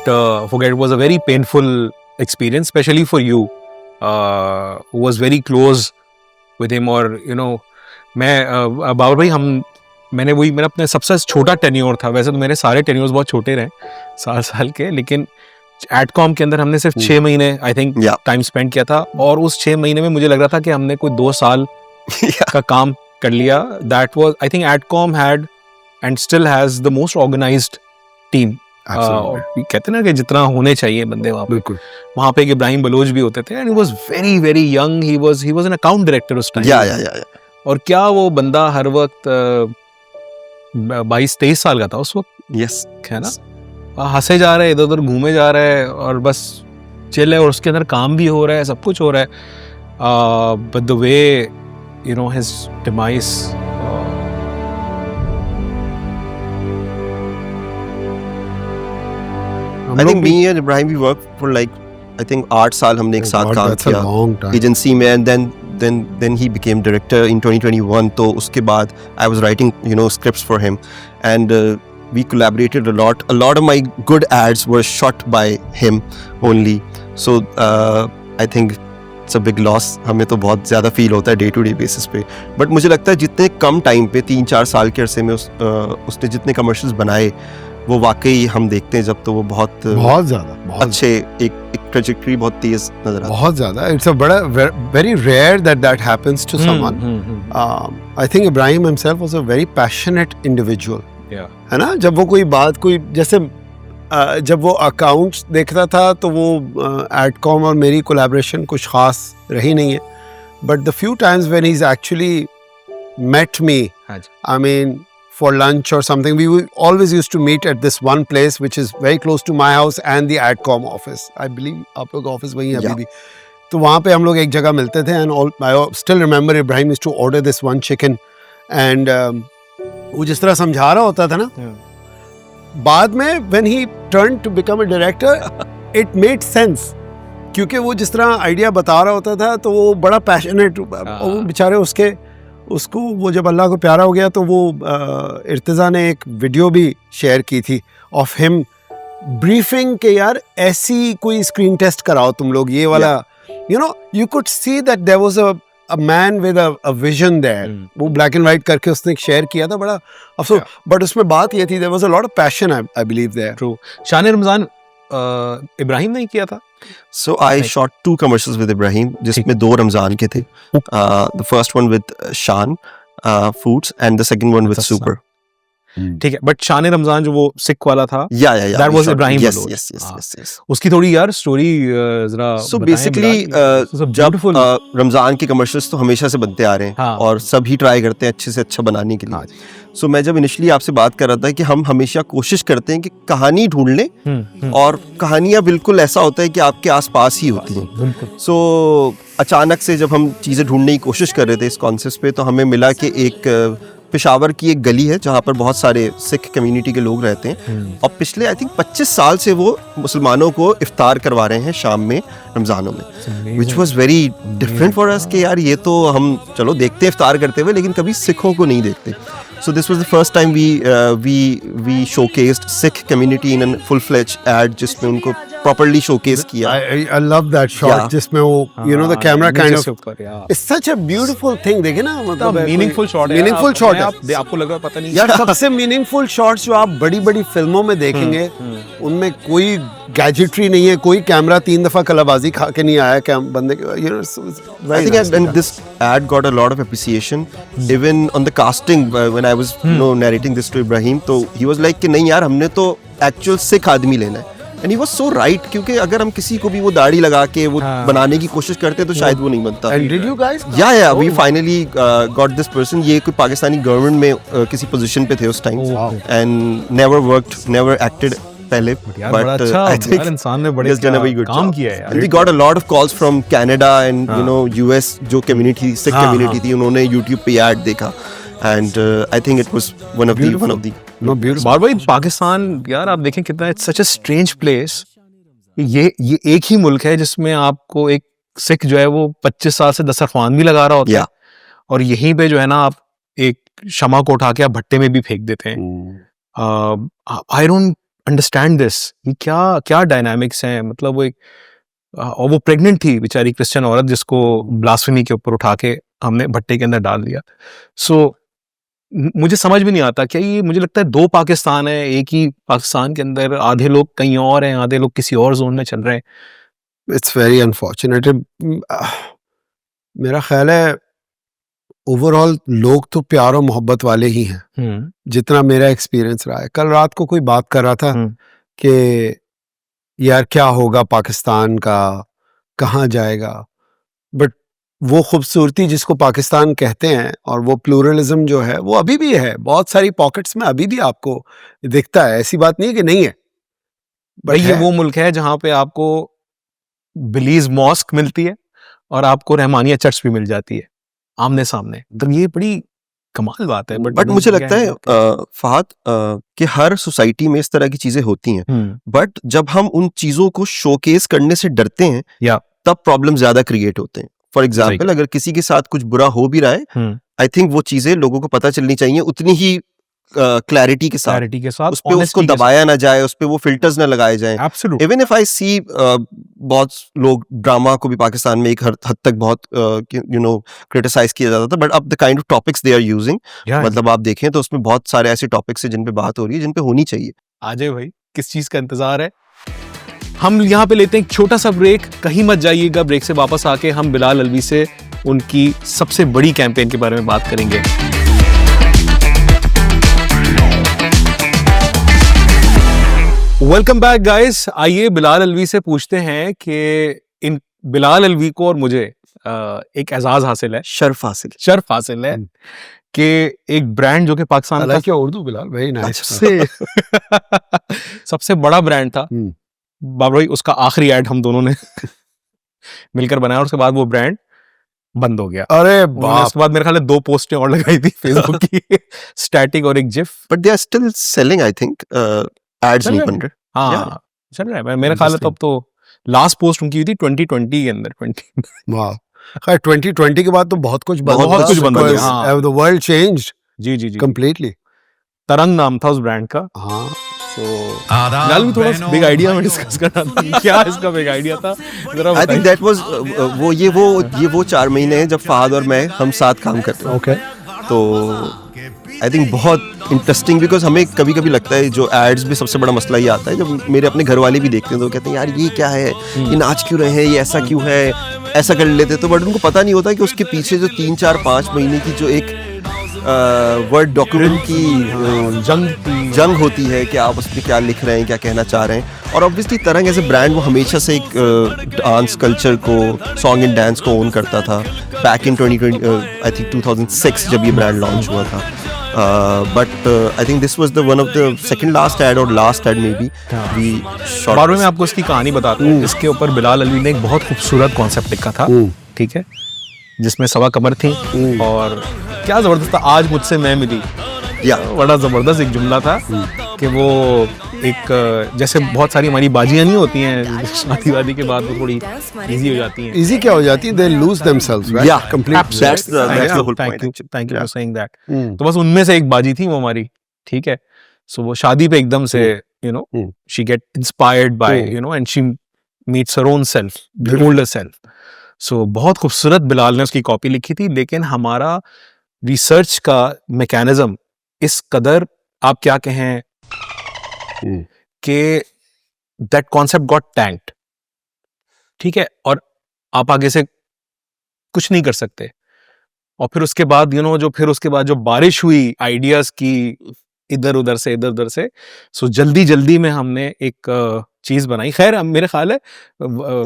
forget, was a very painful experience specially for you, was very close with him. और यू नो मैं बाबर भाई मैंने मेरा अपने सबसे छोटा टेन्योर था. वैसे तो मेरे सारे टेन्योर्स बहुत छोटे रहे, साल के, लेकिन एडकॉम के अंदर हमने सिर्फ 6 महीने आई थिंक टाइम स्पेंड किया था. और उस 6 महीने में मुझे लग रहा था कि हमने कोई 2 साल का काम कर लिया. That was I think Adcom had and still has the most organised team. कहते ना कि जितना होने चाहिए बंदे वहाँ पे. बिल्कुल. वहाँ पे एक इब्राहिम बलोच भी होते थे and he was very very young. He was an account director उस टाइम. और क्या वो बंदा हर वक्त 22-23 साल का था उस वक्त. यस, है ना, हंसे जा रहा है, इधर उधर घूमे जा रहा है और बस चिल है, और उसके अंदर काम भी हो रहा है, सब कुछ हो रहा है. But the way you know his demise, I think me and Ibrahim we worked for like I think 8 साल हमने एक साथ काम किया एजेंसी में, and then he became director in 2021. तो उसके बाद I was writing scripts for him, and we collaborated a lot. A lot of my good ads were shot by him only. So I think it's a big loss. हमें तो बहुत ज़्यादा feel होता है day to day basis पे. But मुझे लगता है जितने कम टाइम पे 3-4 साल के अरसे में उसने जितने कमर्शियल्स बनाए, वो वाकई हम देखते हैं जब तो वो बहुत ज्यादा अच्छे एक ट्रैजेक्टरी बहुत तेज नजर आता है. बहुत ज्यादा. इट्स अ बड़ा very rare that happens to someone. I think Ibrahim himself was a very passionate individual. है ना, जब वो कोई बात कोई जैसे जब वो अकाउंट्स देखता था तो वो एडकॉम और मेरी कोलैबोरेशन कुछ खास रही नहीं है. But the few times when he is actually met me, I mean for lunch or something, we always used to meet at this one place which is very close to my house and the Adcom office. I believe आप लोग office वहीं है अभी भी. तो वहाँ पे हम लोग एक जगह मिलते थे, and I still remember Ibrahim used to order this one chicken, and वो जिस तरह समझा रहा होता था ना, बाद में when he turned to become a director it made sense, क्योंकि वो जिस तरह आइडिया बता रहा होता था तो वो बड़ा पैशनेट, वो बेचारे उसको वो जब अल्लाह को प्यारा हो गया तो वो इर्तिज़ा ने एक वीडियो भी शेयर की थी ऑफ हिम ब्रीफिंग के यार ऐसी कोई स्क्रीन टेस्ट कराओ तुम लोग, ये वाला you could see that there was a man with a vision there. वो ब्लैक एंड वाइट करके उसने शेयर किया था, बड़ा अफसोस. बट उसमें बात ये थी, there was a lot of passion I believe there. True. शान रमजान इब्राहिम ने किया था. So I shot 2 commercials with Ibrahim, जिसमें 2 रमजान के थे. The first one with Shan Foods and the second one with Super. ठीक है, बट शान रमजान जो वो सिख वाला था, that was Ibrahim Baloch. Yes. उसकी थोड़ी यार स्टोरी जरा. So basically जब रमजान के कमर्शियल्स तो हमेशा से बनते आ रहे हैं और सभी ट्राई करते हैं अच्छे से अच्छा बनाने के लिए. सो मैं जब इनिशियली आपसे बात कर रहा था कि हम हमेशा कोशिश करते हैं कि कहानी ढूंढ लें, और कहानियां बिल्कुल ऐसा होता है कि आपके आसपास ही होती हैं. सो अचानक से जब हम चीज़ें ढूंढने की कोशिश कर रहे थे इस कॉन्सेप्ट पे, तो हमें मिला कि एक पेशावर की एक गली है जहाँ पर बहुत सारे सिख कम्युनिटी के लोग रहते हैं, और पिछले आई थिंक 25 साल से वो मुसलमानों को इफ्तार करवा रहे हैं शाम में रमज़ानों में, which was very different for us कि यार ये तो हम चलो देखते हैं इफ्तार करते हुए, लेकिन कभी सिखों को नहीं देखते. So this was the first time we showcased Sikh community in a full-fledged ad, जिसमें उनको properly showcase किया. I love that shot, जिसमें वो the camera kind of it's such a beautiful thing. देखे ना, मतलब meaningful shot है. आपको लग रहा पता नहीं यार, सबसे meaningful shots जो आप बड़ी-बड़ी फिल्मों में देखेंगे, उनमें कोई गैजेटरी नहीं है, कोई कैमरा 3 दफा कलाबाजी खा के नहीं आया बंदे के. I think and this ad got a lot of appreciation even on the casting when I was narrating this to Ibrahim. तो he was like कि नहीं यार, हमने तो actual सिख आदमी लेना है. And he was so right, क्योंकि अगर हम किसी को भी वो दाढ़ी लगा के वो बनाने की कोशिश करते तो शायद वो नहीं बनता. And did you guys? Yeah, we finally got this person. ये कोई पाकिस्तानी गवर्नमेंट में किसी पोजीशन पे थे उस time, and never worked, never acted पहले, यार बड़ा but अच्छा I think यार इंसान ने बड़े he has done a very good काम job. किया है यार। And we got a lot of calls from Canada and you know US जो community, Sikh हाँ, community थी, उन्होंने YouTube पे ad देखा and I think it was one of the No, beautiful. बार भाई पाकिस्तान यार आप देखें कितना it's such a strange place. ये एक ही मुल्क है जिसमें आपको एक सिख जो है वो 25 साल से दस्तरख्वान भी लगा रहा होता है, Yeah. और यहीं पे जो है ना आप एक शमा को उठा के आप भट्टे में भी फेंक देते हैं। आई डोंट अंडरस्टैंड दिस, ये क्या डायनामिक्स हैं, मतलब वो एक और वो प्रेग्नेंट थी बेचारी क्रिश्चियन औरत जिसको ब्लास्फेमी के ऊपर उठा के हमने भट्टे के अंदर डाल दिया। सो मुझे समझ भी नहीं आता क्या ये, मुझे लगता है दो पाकिस्तान है, एक ही पाकिस्तान के अंदर आधे लोग कहीं और हैं, आधे लोग किसी और जोन में चल रहे हैं। It's very unfortunate. मेरा ख्याल है ओवरऑल लोग तो प्यार और मोहब्बत वाले ही हैं, जितना मेरा एक्सपीरियंस रहा है। कल रात को कोई बात कर रहा था कि यार क्या होगा पाकिस्तान का, कहाँ जाएगा, बट वो खूबसूरती जिसको पाकिस्तान कहते हैं और वो प्लूरलिज्म जो है वो अभी भी है, बहुत सारी पॉकेट्स में अभी भी आपको दिखता है, ऐसी बात नहीं है कि नहीं है। भाई ये वो मुल्क है जहाँ पे आपको बिलीज मॉस्क मिलती है और आपको रहमानिया चर्च भी मिल जाती है आमने सामने, तो ये बड़ी कमाल बात है। बट मुझे लगता है फहद कि हर सोसाइटी में इस तरह की चीजें होती हैं, बट जब हम उन चीजों को शोकेस करने से डरते हैं या तब प्रॉब्लम ज्यादा क्रिएट होते हैं। फॉर एग्जाम्पल अगर किसी के साथ कुछ बुरा हो भी रहा है, आई थिंक वो चीजें लोगों को पता चलनी चाहिए उतनी ही क्लैरिटी के साथ, उस पे उसको दबाया ना जाए, उस पे वो फिल्टर्स ना लगाए जाएं। Absolutely. इवन इफ आई सी बहुत लोग ड्रामा को भी पाकिस्तान में एक हद तक बहुत यू नो क्रिटिसाइज किया जाता था, बट अब the kind of topics they are using, मतलब आप देखें तो उसमें बहुत सारे ऐसे टॉपिक्स हैं जिन पे बात हो रही है, जिन पे होनी चाहिए। आजे भाई किस चीज का इंतजार है? हम यहाँ पे लेते हैं एक छोटा सा ब्रेक, कहीं मत जाइएगा। ब्रेक से वापस आके हम बिलाल अलवी से उनकी सबसे बड़ी कैंपेन के बारे में बात करेंगे। Welcome back guys. आइए बिलाल अलवी से पूछते हैं कि इन बिलाल अलवी को और मुझे एक एजाज हासिल है, शर्फ हासिल है कि एक ब्रांड जो कि पाकिस्तान का, क्या उर्दू बिलाल वेरी नाइस, सबसे बड़ा ब्रांड था बाबा भाई, उसका आखिरी ऐड हम दोनों ने मिलकर बनाया और उसके बाद वो ब्रांड बंद हो गया। अरे उसके बाद मेरे ख्याल 2 पोस्टें और लगाई थी फेसबुक की, स्टैटिक और एक GIF, but they are still selling, I think ads नहीं बन रहे। हाँ चल रहा है। मेरे ख्याल है तब तो लास्ट पोस्ट उनकी हुई थी 2020 के अंदर। 2020 के बाद तो बहुत कुछ बंद हो गया। हाँ। द वर्ल्ड चेंज्ड जी कंप्लीटली। तरंग नाम था उस ब्रांड का। हाँ, फिलहाल भी थोड़ा बिग आइडिया में डिस्कस करना था, क्या इसका बिग आइडिया था जरा आई थिंक दैट वाज वो 4 महीने हैं जब फहद और मैं हम साथ काम करते हैं। ओके, तो आई थिंक बहुत इंटरेस्टिंग, बिकॉज हमें कभी कभी लगता है जो एड्स में सबसे बड़ा मसला ये आता है, जब मेरे अपने घर वाले भी देखते हैं तो कहते हैं यार ये क्या है, ये नाच क्यों रहे हैं, ये ऐसा क्यों है, ऐसा कर लेते, तो बट उनको पता नहीं होता कि उसके पीछे जो 3, 4, 5 महीने की जो एक वर्ड डॉक्यूमेंट की जंग होती है कि आप उसमें क्या लिख रहे हैं, क्या कहना चाह रहे हैं। और ऑब्वियसली तरंग एज ए ब्रांड वो हमेशा से एक डांस कल्चर को, सॉन्ग एंड डांस को ओन करता था। बैक इन 2020 आई थिंक 2006 जब ये ब्रांड लॉन्च हुआ था, but I think this was the one of the second last ad or last ad maybe we shot. बाद में मैं आपको इसकी कहानी बताता हूँ। इसके ऊपर बिलाल अलवी ने एक बहुत खूबसूरत कॉन्सेप्ट लिखा था, ठीक है, जिसमें सवा कमर थी और क्या जबरदस्त था, आज मुझसे मैं मिली, बड़ा जबरदस्त एक जुमला था कि वो एक जैसे बहुत सारी हमारी बाजियां नहीं होती हैं शादी वादी के बाद, वो थोड़ी इजी हो जाती हैं। इजी क्या हो जाती है? They lose themselves, right? Yeah, completely. that's the whole point. Thank you for saying that. तो बस उनमें से एक बाजी थी वो हमारी, ठीक है। सो वो शादी पे एकदम से you know she get inspired by you know and she meets her own self, the older self. सो बहुत खूबसूरत बिलाल ने उसकी कॉपी लिखी थी, लेकिन हमारा रिसर्च का मैकेनिज्म इस कदर आप क्या कहें कि दैट कॉन्सेप्ट गॉट टैंक्ड, ठीक है, और आप आगे से कुछ नहीं कर सकते। और फिर उसके बाद जो बारिश हुई आइडियाज की इधर उधर से, सो जल्दी में हमने एक चीज बनाई। खैर मेरे ख्याल है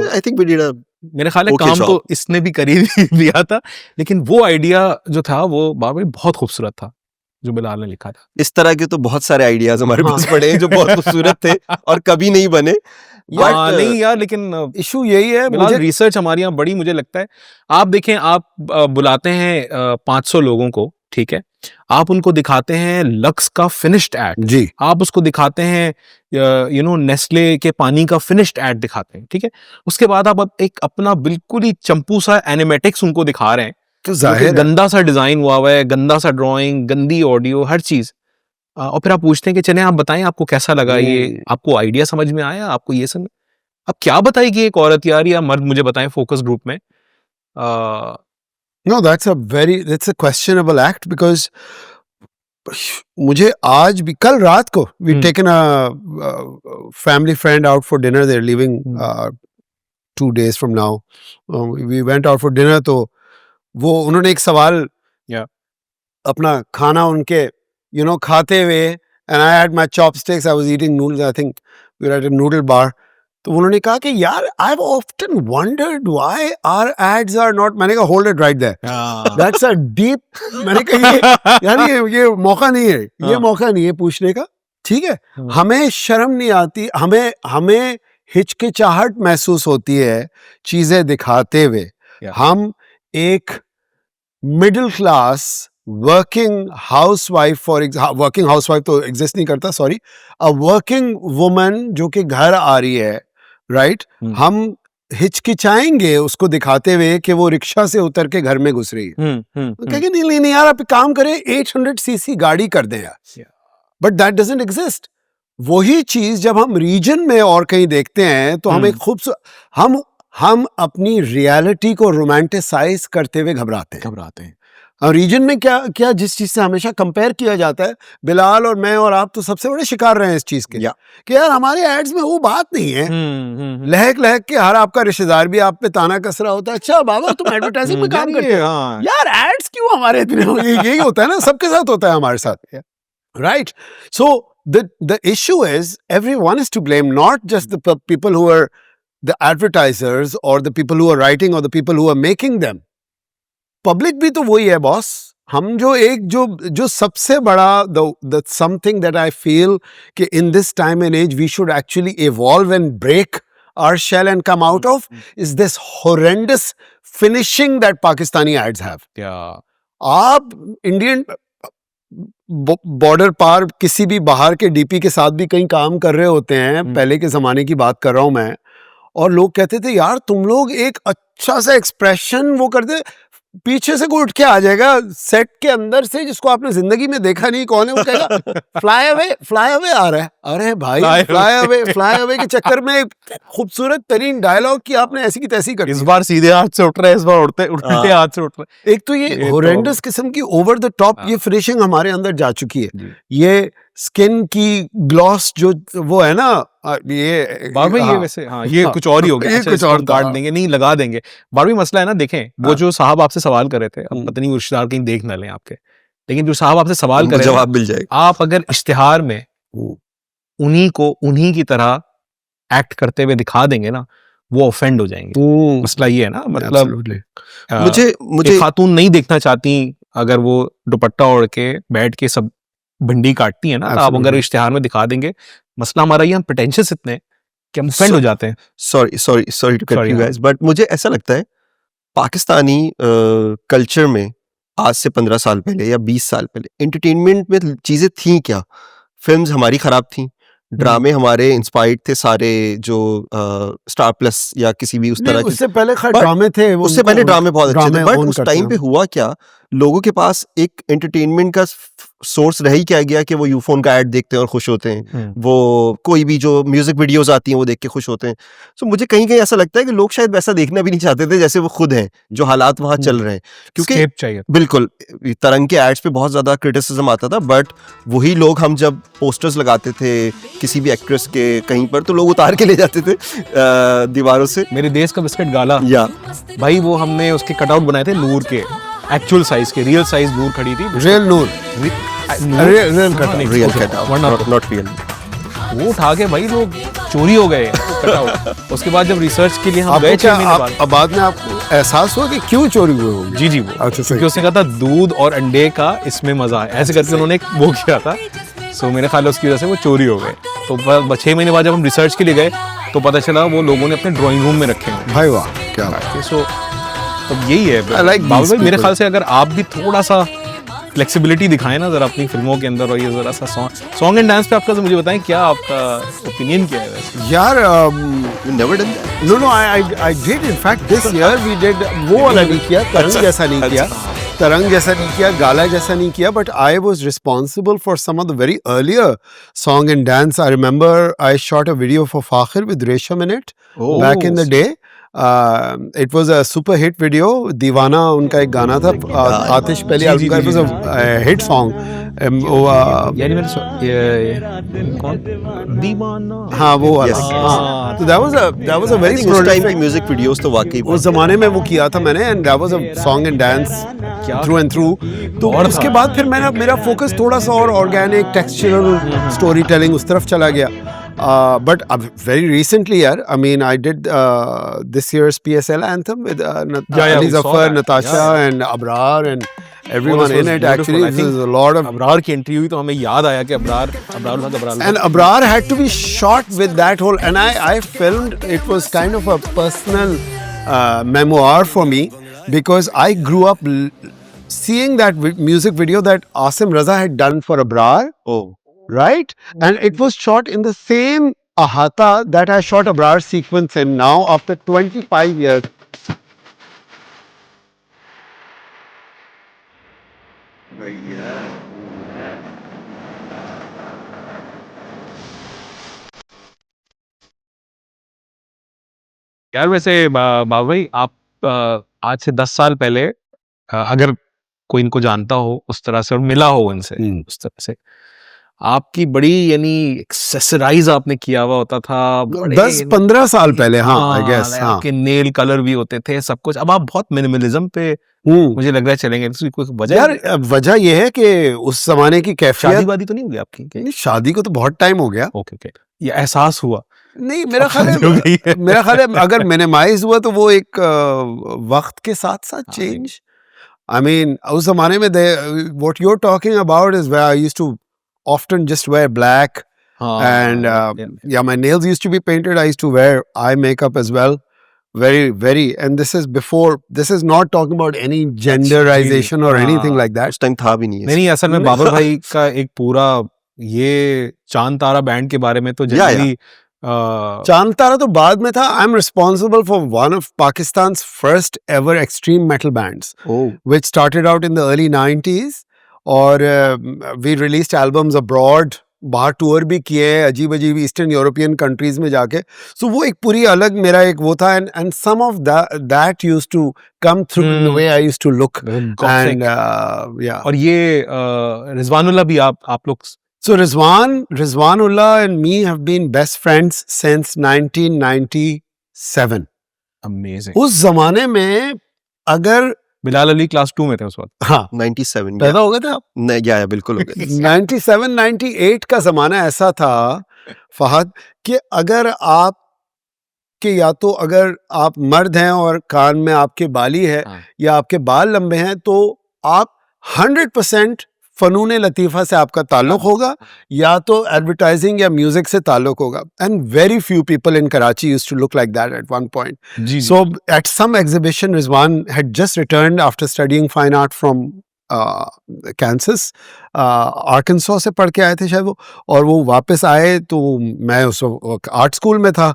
I think we did a मेरे ख्याल है काम तो इसने भी कर ही दिया था, लेकिन वो आइडिया जो था वो बाबा बहुत खूबसूरत था। जो बिलाल ने लिखा था। इस तरह के तो बहुत सारे आइडियाज हमारे पास पड़े हैं जो बहुत खूबसूरत थे और कभी नहीं बने। नहीं यार, लेकिन इशू यही है, मुझे रिसर्च हमारी यहाँ बड़ी, मुझे लगता है आप देखें, आप बुलाते हैं 500 लोगों को, ठीक है, आप उनको दिखाते हैं लक्स का फिनिश्ड एड जी, आप उसको दिखाते हैं नेस्ले के पानी का फिनिश्ड एड दिखाते हैं, ठीक है, उसके बाद आप एक अपना बिल्कुल ही चंपू सा एनिमेटिक्स उनको दिखा रहे हैं, तो जाहिर है गंदा सा डिजाइन हुआ है, गंदा सा ड्राइंग, गंदी ऑडियो, हर चीज, और फिर आप पूछते हैं कि चले आप बताएं आपको कैसा लगा ये, आपको आइडिया समझ में आया, आपको ये समझ, अब क्या बताएगी एक औरत यार या मर्द, मुझे बताएं फोकस ग्रुप में। No, that's a questionable act because मुझे आज भी, कल रात को we taken a family friend out for dinner. They're leaving 2 days from now. We went out for dinner, तो वो उन्होंने एक सवाल अपना खाना उनके खाते हुए, and I had my chopsticks, I was eating noodles, I think we were at a noodle bar. तो उन्होंने कहा कि यार I've often wondered why our ads are not, मैंने कहा hold it right there. That's a deep, मैंने कहा यार ये मौका नहीं है, ये मौका नहीं है पूछने का, ठीक है, हमें शर्म नहीं आती, हमें हिचकिचाहट महसूस होती है चीजें दिखाते हुए। हम एक middle class working housewife, working housewife तो एग्जिस्ट नहीं करता, सॉरी, अ वर्किंग वुमन जो कि घर आ रही है, राइट, हम हिचकिचाएंगे उसको दिखाते हुए कि वो रिक्शा से उतर के घर में घुस रही है, कहेंगे नहीं यार आप काम करें 800 सीसी गाड़ी कर दें यार, बट दैट डजंट एग्जिस्ट। वही चीज जब हम रीजन में और कहीं देखते हैं तो हम एक खूबसूरत, हम अपनी रियलिटी को रोमांटिसाइज करते हुए घबराते हैं। और रीजन में क्या जिस चीज से हमेशा कंपेयर किया जाता है, बिलाल और मैं और आप तो सबसे बड़े शिकार रहे हैं इस चीज के, कि यार हमारे एड्स में वो बात नहीं है, लहक के हर आपका रिश्तेदार भी आप पे ताना कस रहा होता है, अच्छा बाबा तुम एडवर्टाइजिंग में काम करते हो, यार एड्स क्यों हमारे इतने, यही होता है ना, सबके साथ होता है हमारे साथ, right. So the issue is everyone is to blame, not just the people who are the advertisers or the people who are writing or the people who are making them. Public भी तो वही है boss. हम जो सबसे बड़ा the something that I feel कि in this time and age we should actually evolve and break our shell and come out of is this horrendous finishing that Pakistani ads have. आप Indian border पार किसी भी बाहर के DP के साथ भी कहीं काम कर रहे होते हैं, पहले के जमाने की बात कर रहा हूं मैं, और लोग कहते थे यार तुम लोग एक अच्छा सा एक्सप्रेशन वो करते, पीछे से कोई उठ के आ जाएगा सेट के अंदर से जिसको आपने जिंदगी में देखा नहीं, कौन है वो कहेगा फ्लाई अवे आ रहा है। अरे भाई फ्लाई अवे के चक्कर में खूबसूरत तरीन डायलॉग की आपने ऐसी की तैसी कर दी। इस बार सीधे हाथ से उठ रहा है, इस बार उल्टे हाथ से उठ रहा है। एक तो ये हॉरेंडस किस्म की ओवर द टॉप ये फिनिशिंग हमारे अंदर जा चुकी है। ये स्किन की ग्लॉस जो वो है ना, ये बारबी ये वैसे ये कुछ और ही हो गया, कुछ और काट देंगे, नहीं लगा देंगे। बारबी मसला है ना, देखें वो जो साहब आपसे सवाल कर रहे थे, अब पता नहीं रिश्तेदार कहीं देख ना लें आपके, लेकिन जो साहब आपसे सवाल कर रहे हैं जवाब मिल जाएगा। आप अगर इश्तिहार में उन्हीं को उन्हीं की तरह एक्ट करते हुए दिखा देंगे ना, वो ऑफेंड हो जाएंगे। मसला ये है ना, मतलब मुझे खातून नहीं देखना चाहती अगर वो दुपट्टा ओढ़ के बैठ के सब भिंडी काटती है ना, आप अगर इश्तिहार में दिखा देंगे, मसला हमारा ये हम प्रेटेंशियस इतने कि हम ऑफेंड हो जाते हैं। Sorry to cut you guys, but मुझे ऐसा लगता है पाकिस्तानी कल्चर में आज से 15 साल पहले या 20 साल पहले एंटरटेनमेंट में चीजें थी क्या? फिल्म्स हमारी खराब थी, ड्रामे हमारे इंस्पायर्ड थे सारे जो स्टार प्लस या किसी भी उस तरह के, उससे पहले ड्रामे थे, उससे पहले ड्रामे बहुत अच्छे थे, बट उस टाइम पे हुआ क्या, लोगों के पास एक एंटरटेनमेंट का सोर्स रह ही क्या गया कि वो यूफोन का ऐड देखते हैं और खुश होते हैं, वो कोई भी जो म्यूजिक वीडियोस आती हैं वो देख के खुश होते हैं। सो मुझे कहीं कहीं ऐसा लगता है कि लोग शायद वैसा देखना भी नहीं चाहते थे जैसे वो खुद हैं, जो हालात वहां चल रहे हैं, क्योंकि चाहिए। बिल्कुल तरंग के एड्स पे बहुत ज्यादा क्रिटिसिज्म आता था, बट वही लोग हम जब पोस्टर्स लगाते थे किसी भी एक्ट्रेस के कहीं पर, तो लोग उतार के ले जाते थे दीवारों से। मेरे देश का बिस्किट गाला, या भाई वो हमने उसके कटआउट बनाए थे नूर के, एक्चुअल साइज के, रियल साइज नूर खड़ी थी, real Noor, real cut, not real. वो उठा के भाई लोग चोरी हो गए कटआउट। उसके बाद जब रिसर्च के लिए हम गए 6 महीने बाद, अब बाद में आपको एहसास हुआ कि क्यों चोरी हुई होगी? जी जी, वो अच्छा, क्योंकि उसने कहा था दूध और अंडे का इसमें मजा है, ऐसे करके उन्होंने एक वो किया था। सो मेरे ख्याल है उसकी वजह से वो चोरी हो गए। तो 6 महीने बाद जब हम रिसर्च के लिए गए तो पता चला वो लोगों ने अपने ड्राइंग रूम में रखे हैं। भाई वाह, क्या बात है। सो तब यही है like बाबू these भाई, मेरे people. ख्याल से अगर आप भी थोड़ा सा फ्लेक्सिबिलिटी दिखाएं ना जरा अपनी फिल्मों के अंदर, और ये जरा सा सॉन्ग एंड डांस पे आपका, तो मुझे बताएं क्या आपका ओपिनियन क्या है वैसे? यार You never done that? No I did, in fact this year we did, वो वाला नहीं किया, तरंग जैसा नहीं किया, तरंग जैसा नहीं किया, गाला जैसा नहीं किया, but I was responsible for some of the very earlier song and dance. I remember I shot a video for Fakhir with Resham in it back in the day. It was a super hit video, Deewana उनका एक गाना था, आतिश पहले album का, it was a hit song. यानी मैंने कौन दीवाना, हाँ वो वाला, Yes. हाँ, तो that was a I very think उस टाइम की prolific, म्यूजिक वीडियोस तो वाकई उस जमाने में वो किया था मैंने, and that was a song and dance through and through। तो और उसके था। बाद फिर मेरा फोकस थोड़ा सा और ऑर्गेनिक टेक्सचरल स्टोरी टेलिंग उस तरफ चला गया। But very recently, यार, I mean, I did this year's PSL anthem with Ali we saw Zafar, that. Natasha, and Abrar, and everyone in it. Actually, I think there's a lot of. Abrar की entry हुई तो हमें याद आया कि Abrar And Abrar had to be shot with that whole, and I filmed. It was kind of a personal memoir for me, because I grew up seeing that music video that Asim Raza had done for Abrar, Oh. right? And it was shot in the same ahata that I shot Abrar sequence in now after 25 years. यार वैसे बाबू भाई, आप आज से 10 साल पहले अगर कोई इनको जानता हो उस तरह से और मिला हो इनसे उस तरह से, आपकी बड़ी यानी एक्सेसराइज आपने किया हुआ होता था, बड़े 10-15 साल पहले, हाँ, I guess, हाँ। आपके नेल कलर भी होते थे, सब कुछ। अब आप बहुत मिनिमलिज्म पे मुझे लग रहा है चलेंगे, इसकी कोई वजह यार वजह यह है कि उस जमाने की शादी कैफियत, वादी तो नहीं हुई आपकी? नहीं, शादी को तो बहुत टाइम हो गया। ओके, ये एहसास हुआ नहीं, मेरा ख्याल शादी हो गई है। है, मेरा ख्याल है अगर मिनिमाइज हुआ तो वो एक वक्त के साथ साथ चेंज। आई मीन उस जमाने में what you are talking about is where I used to often just wear black, and yeah, my nails used to be painted. I used to wear eye makeup as well, very, and this is not talking about any genderization or anything like that. उस time था भी नहीं है। नहीं, असल में बाबर भाई का एक पूरा ये चांद तारा बैंड के बारे में तो जनरली चांद तारा तो बाद में था। I am responsible for one of Pakistan's first ever extreme metal bands, which started out in the early 90s, और we released albums abroad, बाहर टूर भी किए, अजीब अजीब ईस्टर्न यूरोपियन कंट्रीज में जाके। सो वो एक पूरी अलग मेरा एक वो था, and some of that used to come through the way I used to look, and yeah. और ये रिजवानुल्लाह भी आप लोग। So Rizwanullah and me have been best friends since 1997. Amazing. उस जमाने में अगर बिलाल अली क्लास 2 में थे उस वक्त। हाँ 97 पैदा हो गए थे आप? नहीं, या बिल्कुल हो गया। 97-98 का जमाना ऐसा था फहद कि अगर आप कि या तो अगर आप मर्द हैं और कान में आपके बाली है, या आपके बाल लंबे हैं, तो आप 100% फनून लतीफ़ा से आपका ताल्लुक होगा, या तो एडवर्टाइजिंग या म्यूजिक से ताल्लुक होगा। And very few people in Karachi used to look like that at one point. So at some exhibition Rizwan had just returned after studying fine art from Kansas, Arkansas से पढ़ के आए थे शायद वो, और वो वापस आए तो मैं उस आर्ट स्कूल में था,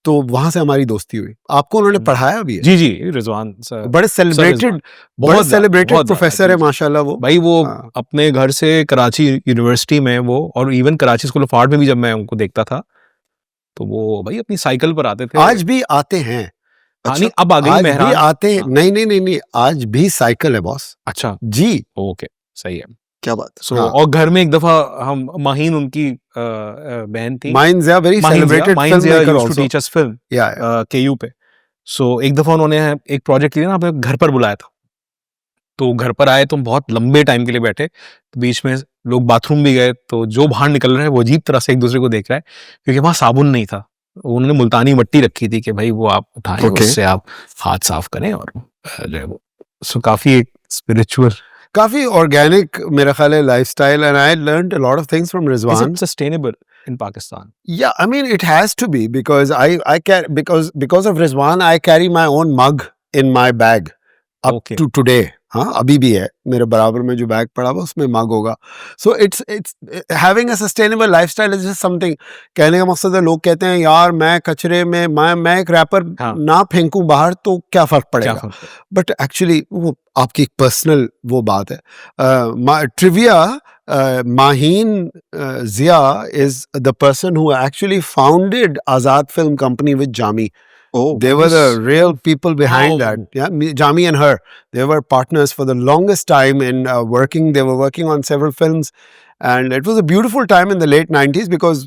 तो वहां से हमारी दोस्ती हुई। आपको उन्होंने पढ़ाया भी है? जी जी, रिजवान सर बड़े सेलिब्रेटेड प्रोफेसर है माशाल्लाह वो भाई। वो अपने घर से कराची यूनिवर्सिटी में वो, और even Karachi school of art में भी जब मैं उनको देखता था तो वो भाई अपनी साइकिल पर आते थे। आज भी आते हैं। अच्छा, नहीं अब आ गई मेहरान। आते हैं, नहीं, आज भी साइकिल है बॉस। अच्छा जी, ओके, सही है, क्या बात है। So, और घर में एक दफा हम माहीन उनकी बहन थी, Maheen Zia, very celebrated filmmaker used to also. teach us film, Yeah. KU पे। सो एक दफा उन्होंने एक प्रोजेक्ट लिया ना, अपने घर पर बुलाया था, तो घर पर आए तो हम बहुत लंबे टाइम के लिए बैठे, तो बीच में लोग बाथरूम भी गए, तो जो बाहर निकल रहे हैं वो अजीब तरह से एक दूसरे को देख रहा है, क्योंकि वहाँ साबुन नहीं था। उन्होंने मुल्तानी मिट्टी रखी थी कि भाई वो आप उठाएं, उससे आप हाथ साफ करें, और जो है वो सो काफी एक स्पिरिचुअल, काफी ऑर्गेनिक मेरा ख्याल है lifestyle, and I learned a lot of things from Rizwan. Sustainable in Pakistan? Yeah, I mean it has to be because I carry because of Rizwan I carry my own mug in my bag up Okay. to today. हाँ अभी भी है मेरे बराबर में जो bag पड़ा हुआ उसमें मग होगा. So it's having a sustainable lifestyle is just something. कहने का मकसद है, लोग कहते हैं यार मैं कचरे में मैं एक रैपर ना फेंकूं बाहर तो क्या फर्क पड़ेगा, बट एक्चुअली वो आपकी एक पर्सनल वो बात है. Trivia, Maheen Zia is the person who actually founded Azad Film Company with Jami. Oh, They were the real people behind that. Yeah, Jami and her, they were partners for the longest time in working. They were working on several films, and it was a beautiful time in the late 90s because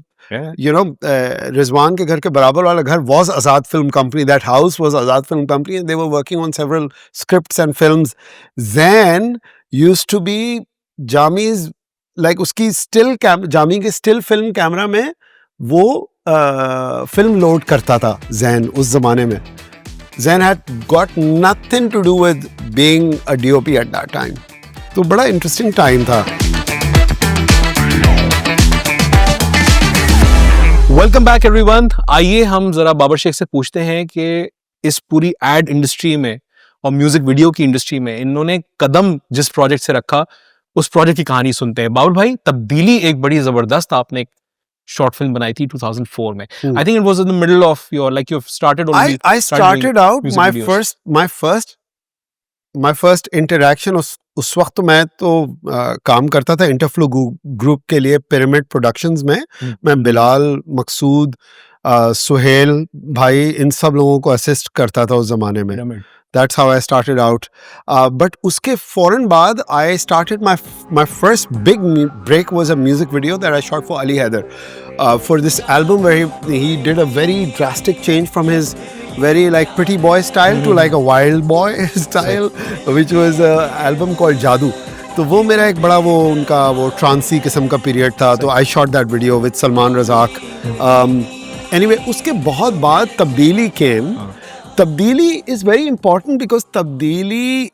you know Rizwan के घर के बराबर वाला घर was Azad Film Company. That house was Azad Film Company, and they were working on several scripts and films. Zen used to be Jami's, like उसकी still Jami के still film camera में वो फिल्म लोड करता था जैन उस जमाने में. Zain had got nothing to do with being a DOP at that time. तो बड़ा इंटरेस्टिंग टाइम था. Welcome back everyone. आइए हम जरा बाबर शेख से पूछते हैं कि इस पूरी एड इंडस्ट्री में और म्यूजिक वीडियो की इंडस्ट्री में इन्होंने कदम जिस प्रोजेक्ट से रखा, उस प्रोजेक्ट की कहानी सुनते हैं. बाबर भाई, तब्दीली एक बड़ी जबरदस्त आपने शॉर्ट फिल्म बनाई थी 2004 में. I think it was in the middle of your, like you started only. I started out my first interaction उस वक्त मैं तो काम करता था इंटरफ्लो ग्रुप के लिए पिरामिड प्रोडक्शंस में. मैं बिलाल, मकसूद, सुहेल भाई, इन सब लोगों को असिस्ट करता था उस जमाने में. That's how I started out. But उसके फौरन बाद I started my first big break was a music video that I shot for Ali Haider for this album where he did a very drastic change from his very like pretty boy style to like a wild boy style, which was an album called Jadoo. तो वो मेरा एक बड़ा वो उनका वो ट्रांसी किस्म का पीरियड था. तो I shot that video with Salman Razak. Anyway, उसके बहुत बाद तब्दीली came. Tabdili is very important because Tabdili,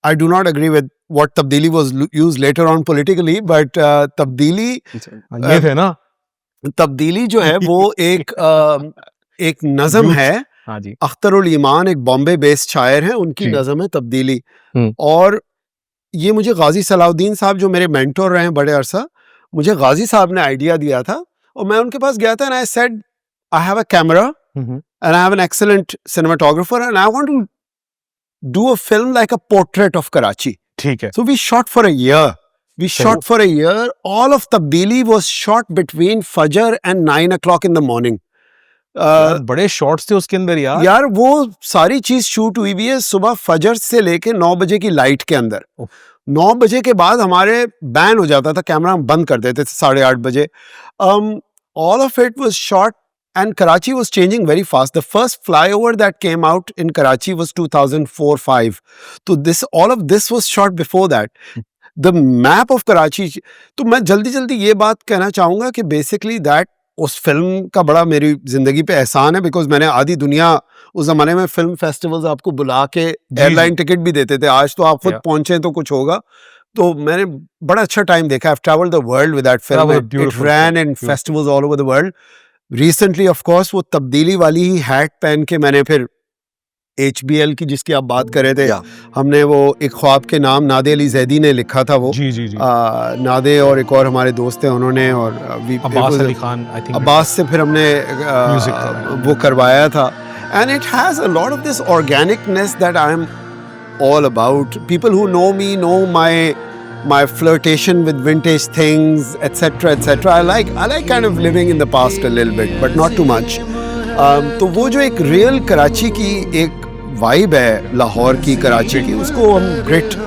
I do not agree with what Tabdili was used later on politically, but Tabdili ये थे ना, Tabdili जो है वो एक नज़म है. हाँ जी. अख्तरुल ईमान एक बॉम्बे बेस्ड शायर है, उनकी नज़म है तब्दीली. और ये मुझे गाजी सलाउद्दीन साहब जो मेरे मेंटोर रहे हैं बड़े अरसा, मुझे गाजी साहब ने आइडिया दिया था और मैं उनके पास गया था. and I said I have a camera and I have an excellent cinematographer and I want to do a film like a portrait of Karachi. ठीक है. So we shot for a year. All of Tabdili was shot between Fajr and 9 o'clock in the morning. बड़े shots थे उसके अंदर यार. यार वो सारी चीज शूट हुई भी है सुबह फजर से लेके 9 बजे की लाइट के अंदर. 9 बजे के बाद हमारे बैन हो जाता था, कैमरा हम बंद कर देते थे 8:30 बजे. All of it was shot. And Karachi was changing very fast. The first flyover that came out in Karachi was 2004-05. So all of this was shot before that. The map of Karachi. तो मैं जल्दी ये बात कहना चाहूँगा कि basically that उस film का बड़ा मेरी जिंदगी पे एहसान है, because मैंने आधी दुनिया उस जमाने में फिल्म फेस्टिवल्स आपको बुला के एयरलाइन टिकट भी देते थे. आज तो आप खुद पहुंचे तो कुछ होगा. तो मैंने बड़ा अच्छा टाइम देखा. I've traveled the world with that film. It ran in festivals all over the world. Recently of course वो तब्दीली वाली ही हैट पहन के मैंने फिर HBL की जिसकी आप बात कर रहे थे, हमने वो एक ख्वाब के नाम नादे अली जैदी ने लिखा था वो. जी. नादे और एक और हमारे दोस्त थे उन्होंने, और अब्बास अली खान, आई थिंक अब्बास से फिर हमने वो करवाया था. And it has a lot of this organicness that I am all about. People who know me know my flirtation with vintage things, etc. I like kind of living in the past a little bit, but not too much. तो वो जो एक real Karachi की एक vibe है, लाहौर की कराची की, उसको हम grit,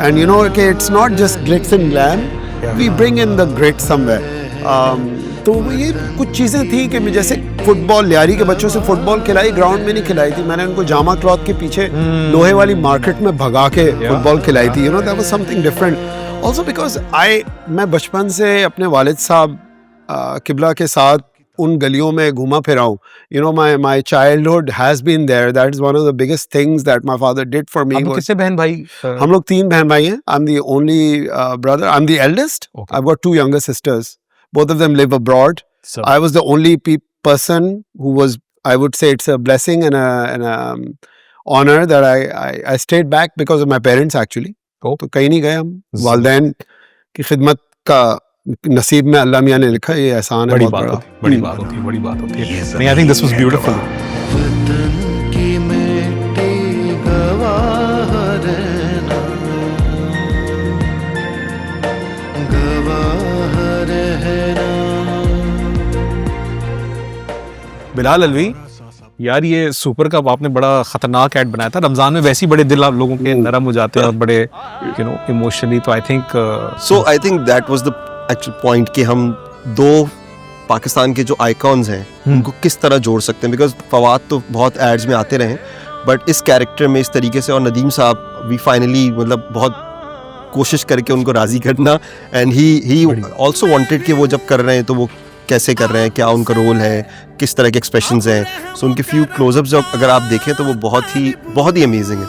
and you know कि it's not just glitz and glam, we bring in the grit somewhere. तो ये कुछ चीज़ें थी कि जैसे फुटबॉल लियारी के बच्चों से फुटबॉल खिलाई, ग्राउंड में नहीं खिलाई थी, मैंने उनको जामा क्लॉथ के पीछे लोहे वाली मार्केट में भगा के फुटबॉल खिलाई थी, that was something different also because मैं बचपन से अपने वालिद साहब किबला के साथ उन गलियों में घूमा फिरा हूँ, my childhood has been there. That is one of the biggest things that my father did for me. कितने बहन भाई? हम लोग 3 बहन भाई हैं. I'm the only brother. I'm the eldest. Okay. I've got 2 younger sisters. Both of them live abroad. So I was the only person who was, I would say it's a blessing and a honor that I stayed back because of my parents actually. तो कहीं नहीं गए हम. वालिदैन की खिदमत का नसीब में अल्लाह मियां ने लिखा, ये एहसान है. बड़ी बात होती है. नहीं, I think this was beautiful. Bilal Alvi यार, ये सुपर का आपने बड़ा खतरनाक ऐड बनाया था. रमजान में वैसे ही बड़े दिल आप लोगों के नरम हो जाते हैं और बड़े इमोशनली, तो I think that was the actual point कि हम 2 पाकिस्तान के जो आइकॉन्स हैं उनको किस तरह जोड़ सकते हैं. बिकॉज फवाद तो बहुत एड्स में आते रहे, बट इस कैरेक्टर में इस तरीके से, और नदीम साहब वी फाइनली मतलब बहुत कोशिश करके उनको राजी करना, एंड ही ऑल्सो वांटेड कि वो जब कर रहे हैं तो वो कैसे कर रहे हैं, क्या उनका रोल है, किस तरह के एक्सप्रेशंस हैं. सो उनके फ्यू क्लोजअप्स जब अगर आप देखें तो वो बहुत ही अमेजिंग है.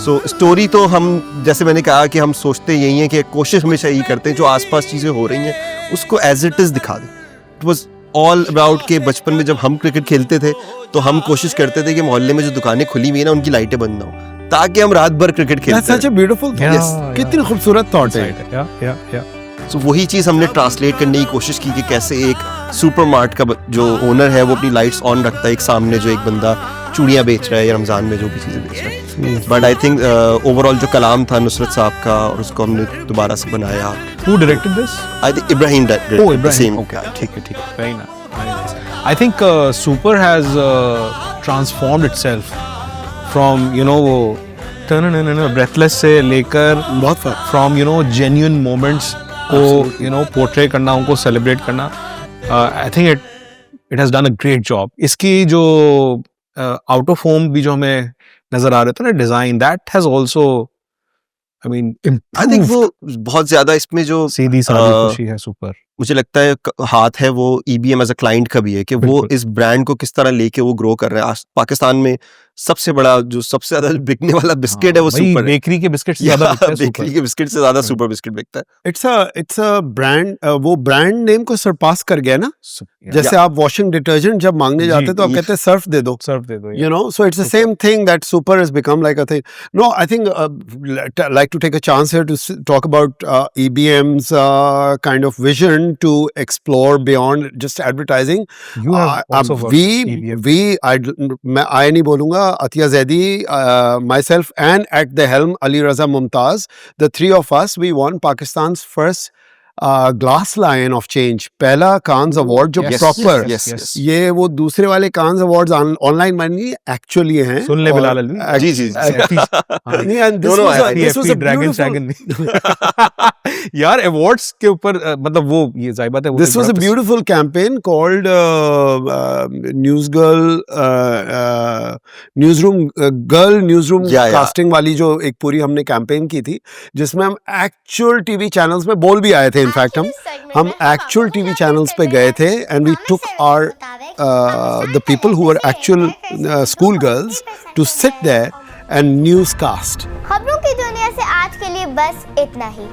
सो स्टोरी तो हम, जैसे मैंने कहा कि हम सोचते यही हैं कि कोशिश हमेशा यही करते हैं जो आसपास चीज़ें हो रही हैं उसको एज इट इज़ दिखा दें. इट वाज ऑल अबाउट के बचपन में जब हम क्रिकेट खेलते थे तो हम कोशिश करते थे कि मोहल्ले में जो दुकानें खुली हुई है ना उनकी लाइटें बंद ना हो, ताकि हम रात भर क्रिकेट खेलते हैं. सच ए ब्यूटीफुल, कितनी खूबसूरत थॉट है. सो वही चीज़ हमने ट्रांसलेट करने की कोशिश की कि कैसे एक सुपरमार्ट का जो ओनर है वो अपनी लाइट्स ऑन रखता है, एक सामने जो एक बंदा चूड़ियाँ बेच रहा है या रमज़ान में जो भी चीज़ें बेच रहा है. बट आई थिंक ओवरऑल जो कलाम था नुसरत साहब का, और उसको हमने दोबारा से बनाया. Who directed this? I think Ibrahim directed. Oh, Ibrahim. Same. Okay, ठीक है. Very nice. I think Super has transformed itself from breathless से लेकर बहुत फर्क, from genuine moments को पोर्ट्रे करना, उनको सेलिब्रेट करना. I think it has done a great job. इसकी जो आउट ऑफ होम भी जो हमें नजर आ रहे थे ना design, that has also I think वो बहुत ज्यादा इसमें जो सीधी सादी खुशी है. सुपर मुझे लगता है हाथ है वो EBM एज अ क्लाइंट का भी है कि वो इस ब्रांड को किस तरह लेके वो ग्रो कर रहे हैं. पाकिस्तान में सबसे बड़ा जो सबसे ज्यादा बिकने वाला बिस्किट है वो सुपर है. बेकरी के बिस्किट से ज्यादा बिकता है. बेकरी के बिस्किट से ज्यादा सुपर बिस्किट बिकता है. इट्स अ ब्रांड, वो ब्रांड नेम को सरपास कर गया ना. जैसे आप वॉशिंग डिटर्जेंट जब मांगने जाते हैं तो आप कहते हैं सर्फ दे दो. So it's the same thing that super has become like a thing. No, I think like to take a chance here to talk about EBM's kind of vision to explore beyond just advertising. You have also worked EBM. I नहीं बोलूँगा, Atiya Zaidi, myself and at the helm Ali Raza Mumtaz, the 3 of us, we won Pakistan's first Glass Lion of Change, पहला Cannes award जो proper. ये वो दूसरे वाले Cannes awards online नहीं actually हैं. सुन ले बिलाल अलवी. जी यार अवार्ड्स के ऊपर मतलब वो ये जाहिर बात है. This was a beautiful campaign called news room casting वाली, जो एक पूरी हमने कैंपेन की थी जिसमें हम एक्चुअल टीवी चैनल्स में बोल भी आए थे. इनफैक्ट हम एक्चुअल टीवी चैनल्स पे गए थे and we took our the people who were actual school girls to sit there and newscast. खबरों की दुनिया से आज के लिए बस इतना ही.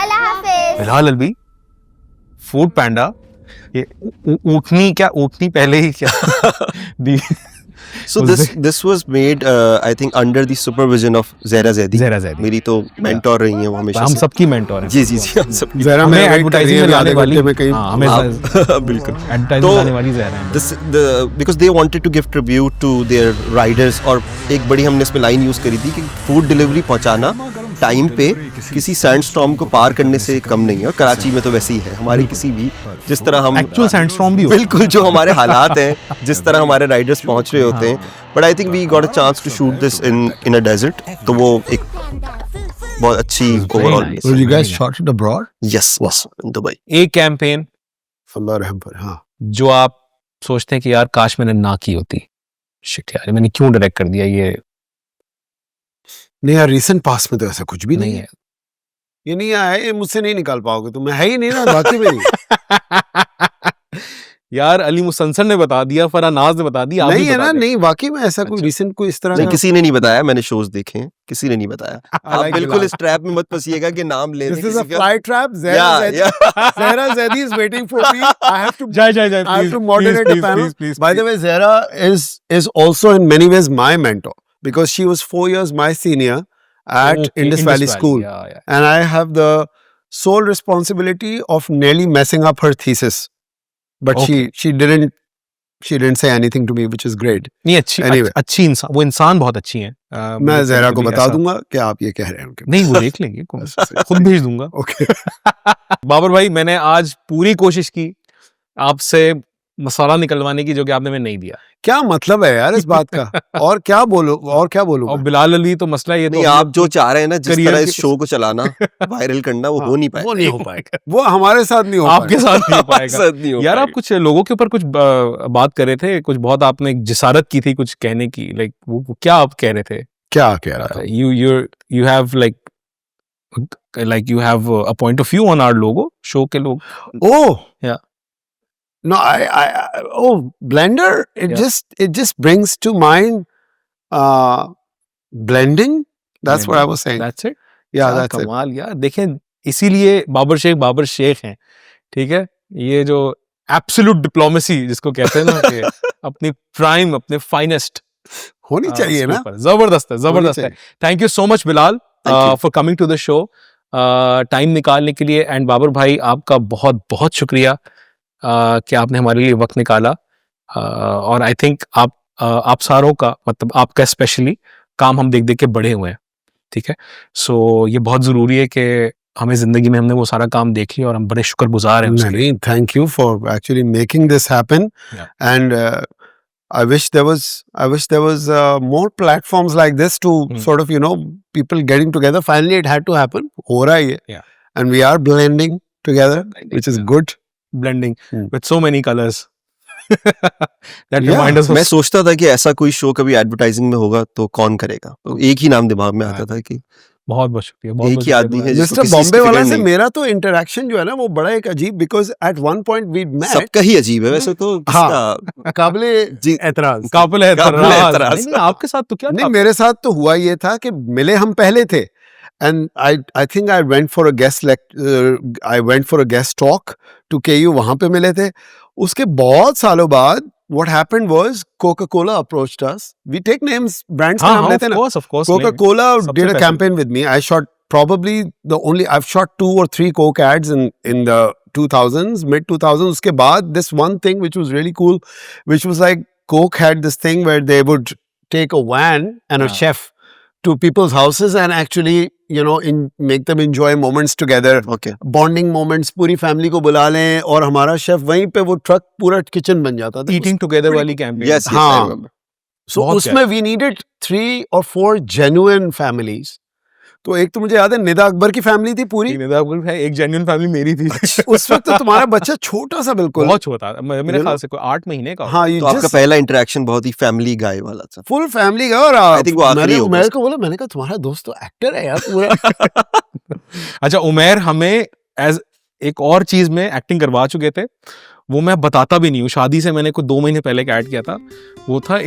अल्लाह हाफिज. बिलाल अलवी, फूड पैंडा, ये ऊँटनी पहले ही क्या So this was made I think under the supervision of Zahra Zaidi. मेरी तो मेंटोर रही हैं वो हमेशा. हम सबकी मेंटोर हैं. जी हम सब. ज़हरा में एडवर्टाइजिंग में लाने वाली हमें बिल्कुल एडवर्टाइजिंग लाने वाली ज़हरा है. because they wanted to give tribute to their riders, और एक बड़ी हमने इसमें लाइन यूज करी थी कि फूड डिलीवरी पहुंचाना टाइम पे किसी सैंडस्टॉर्म को पार करने से कम नहीं है. और कराची में तो वैसे ही है हमारी किसी भी, जिस तरह हम एक्चुअल सैंडस्टॉर्म भी बिल्कुल जो हमारे हालात हैं, जिस तरह हमारे राइडर्स पहुंच रहे होते हैं. But I think we got a chance to shoot this in a desert, तो वो एक बहुत अच्छी overall. So you guys shot it abroad? Yes, in Dubai. एक कैंपेन अल्लाह रहम पर. हाँ, जो आप सोचते हैं कि यार काश मैंने ना की होती, शिट यार मैंने क्यों डायरेक्ट कर दिया, ये नहीं यार, रिसेंट पास्ट में तो ऐसा कुछ भी नहीं नहीं है। ये नहीं आया, ये मुझसे नहीं निकाल पाओगे तुम, मैं है ही नहीं ना बाकी में नहीं। यार अली मुसलसल ने बता दिया, फरानाज ने बता दिया, आप नहीं भी है बता ना, दें। नहीं वाकई में ऐसा कोई अच्छा। रिसेंट कोई इस तरह नहीं, का किसी ने नहीं बताया, मैंने शोज देखे हैं, किसी ने नहीं बताया। आप like बिल्कुल Bilal. इस ट्रैप में मत फंसिएगा कि नाम ले This दें is a किसी का। fly trap. Yeah, yeah. Zahra Zaidi is waiting for me. I have to. जाए जाए जाए, I have please, to moderate please, the panel. please, By the way, Zahra is also in many ways my mentor because she was 4 years my senior at Okay, Indus Valley School, yeah, yeah. and I have the sole responsibility of nearly messing up her thesis. But Okay. she didn't say anything to me, which is great. नहीं अच्छी Anyway. अच्छी इंसान, वो इंसान बहुत अच्छी है। मैं जहरा को बता दूंगा कि आप ये कह रहे हैं उनके। नहीं वो देख लेंगे, अच्छा, खुद भेज दूंगा। ओके। बाबर भाई मैंने आज पूरी कोशिश की आपसे मसाला निकलवाने की, जो कि आपने मैं नहीं दिया। क्या मतलब है यार इस बात का? और क्या बोलूं? और बिलाल अली तो मसला ये नहीं, तो आप जो चाह रहे हैं ना, जिस career तरह की- इस शो को चलाना, वायरल करना, वो हो नहीं पाएगा। वो नहीं हो पाएगा। वो हमारे साथ नहीं हो आपके पाएगा। साथ नहीं हो पाएगा। साथ नहीं हो यार आप पाएगा। कुछ लोगों के ऊपर कुछ बात कर रहे थे, कुछ बहुत आपने जिसारत की थी कुछ कहने की, लाइक वो क्या आप कह रहे थे? क्या कह रहा था? you have like you have a point of view on our logo, show के लोग। Oh, Yeah. no, I Blender. It Yeah. just brings to mind blending. That's what I was saying. That's it. Yeah, क्या that's it. कमाल यार, देखें इसीलिए बाबर शेख हैं, ठीक है? ये जो एब्सोल्यूट डिप्लोमेसी जिसको कहते हैं ना कि अपनी प्राइम, अपने फाइनेस्ट होनी चाहिए ना? जबरदस्त है, जबरदस्त है। चाहिए। Thank you so much Bilal Thank you. For coming to the show, time निकालने के लिए। एंड बाबर भाई आपका बहुत बहुत शुक्रिया कि आपने हमारे लिए वक्त निकाला। और आई थिंक आप सारों का, मतलब आपका स्पेशली काम हम देख देख के बड़े हुए हैं, ठीक है? सो ये बहुत ज़रूरी है कि हमें ज़िंदगी में हमने वो सारा काम देख लिया और हम बड़े शुक्रगुजार हैं उसके। नहीं, thank you for actually making this happen. Yeah. And I wish there was more platforms like this to sort of, people getting together. Finally, it had to happen. हो रहा ही है. Yeah. And we are blending together, which is good. Blending Hmm. with so many colors. That Yeah. remind us of मैं सोचता था कि ऐसा कोई show कभी एडवर्टाइजिंग में होगा तो कौन करेगा, तो एक ही नाम दिमाग में आता था कि बहुत बहुत शुक्रिया, बहुत एक बहुत ही आदमी शुक्रिया। है जिसको मिस्टर किसी बॉम्बे की वाला फिक्र से नहीं। मेरा तो इंटरेक्शन जो है ना वो बड़ा एक अजीब, because at one point we met सबका ही अजीब है वैसे तो। किसका? काबिले जी, एतराज। काबिल है काबिल एतराज। एतराज। नहीं, नहीं, आपके साथ तो क्या नहीं, था? मेरे साथ तो हुआ ये था कि मिले हम पहले थे, and I think I went for a guest talk to KU, वहां पे मिले थे। उसके बहुत सालों बाद what happened was Coca-Cola approached us. We take names, brands का हाँ नाम हाँ, लेते हैं of ना। course, of course, Coca-Cola सबसे did a पहले। campaign with me. I shot probably I've shot 2 or 3 Coke ads in the 2000s, mid 2000s. उसके बाद this one thing which was really cool, which was like Coke had this thing where they would take a van and a हाँ। chef to people's houses and actually, make them enjoy moments together. Okay, Bonding moments, पूरी family को बुला लें और हमारा chef वहीं पे वो ट्रक पूरा किचन बन जाता था। Eating together वाली कैंपेन। यस हाँ। So बहुत उसमें we needed 3 or 4 genuine families. तो एक तो मुझे याद है निदा अकबर की फैमिली थी पूरी। एक जेन्युइन फैमिली मेरी थी। उस वक्त तो तुम्हारा बच्चा छोटा सा बिल्कुल। बहुत छोटा था, मेरे You ख्याल know? से कोई 8 महीने का। हाँ, तो आपका पहला इंटरेक्शन बहुत ही फैमिली गाय वाला था। फुल फैमिली का। और I think वो आखिरी मैंने होगा उमैर को बोला, मैंने कहा तुम्हारा दोस्त तो एक्टर है यार पूरा। अच्छा, उमैर हमें एज एक और चीज में एक्टिंग करवा चुके थे, वो मैं बताता भी नहीं हूँ। शादी से मैंने कुछ 2 महीने पहले का ऐड किया था, वो था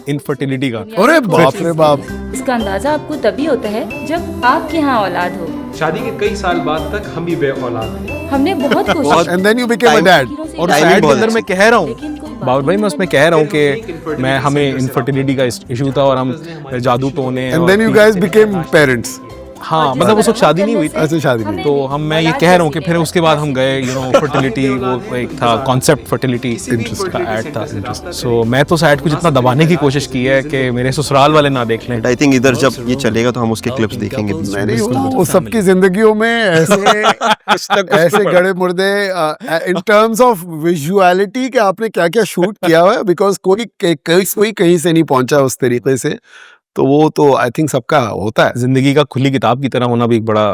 इनफर्टिलिटी का। अरे बाप रे बाप। इसका अंदाजा आपको तभी होता है जब आपके यहाँ औलाद हो। शादी के कई साल बाद तक हम भी बे औलाद हैं। हमने बहुत कोशिश And then you became a Time- dad. और Timing ऐड के बहुत अंदर अच्छी। मैं कह रहा हूँ, लेकिन कोई बात बाबू भाई मैं उसमें कह रहा हूँ कि मैं हमें इनफर्टिलिटी का इशू था और हम जादू टोने And then you guys became parents. हाँ, मतलब उस वक्त शादी नहीं हुई थी। ऐसे शादी नहीं। तो मैं ये कह रहा हूँ कि फिर उसके बाद हम गए, फर्टिलिटी, वो एक था कॉन्सेप्ट फर्टिलिटी इंटरेस्ट का ऐड था। सो मैं तो उस ऐड को जितना दबाने की कोशिश की है कि मेरे ससुराल वाले ना देख लें। आई थिंक इधर जब ये चलेगा तो हम उसके क्लिप्स देखेंगे बीच में। नहीं, वो सबकी जिंदगियों में ऐसे गड़े मुर्दे इन टर्म्स ऑफ विजुअलिटी कि आपने क्या क्या शूट किया हुआ है, बिकॉज कोई कहीं से नहीं पहुंचा उस तरीके से। तो वो तो आई थिंक सबका होता है। जिंदगी का खुली किताब की तरह होना भी एक बड़ा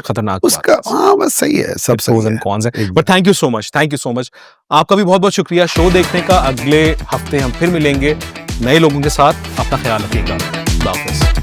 खतरनाक उसका हाँ बस सही है, सब सही प्रोज एंड है। कॉन्स है। एकदम। But thank you so much, thank you so much. आपका भी बहुत बहुत शुक्रिया शो देखने का। अगले हफ्ते हम फिर मिलेंगे नए लोगों के साथ। अपना ख्याल रखिएगा। खुदा हाफिज़।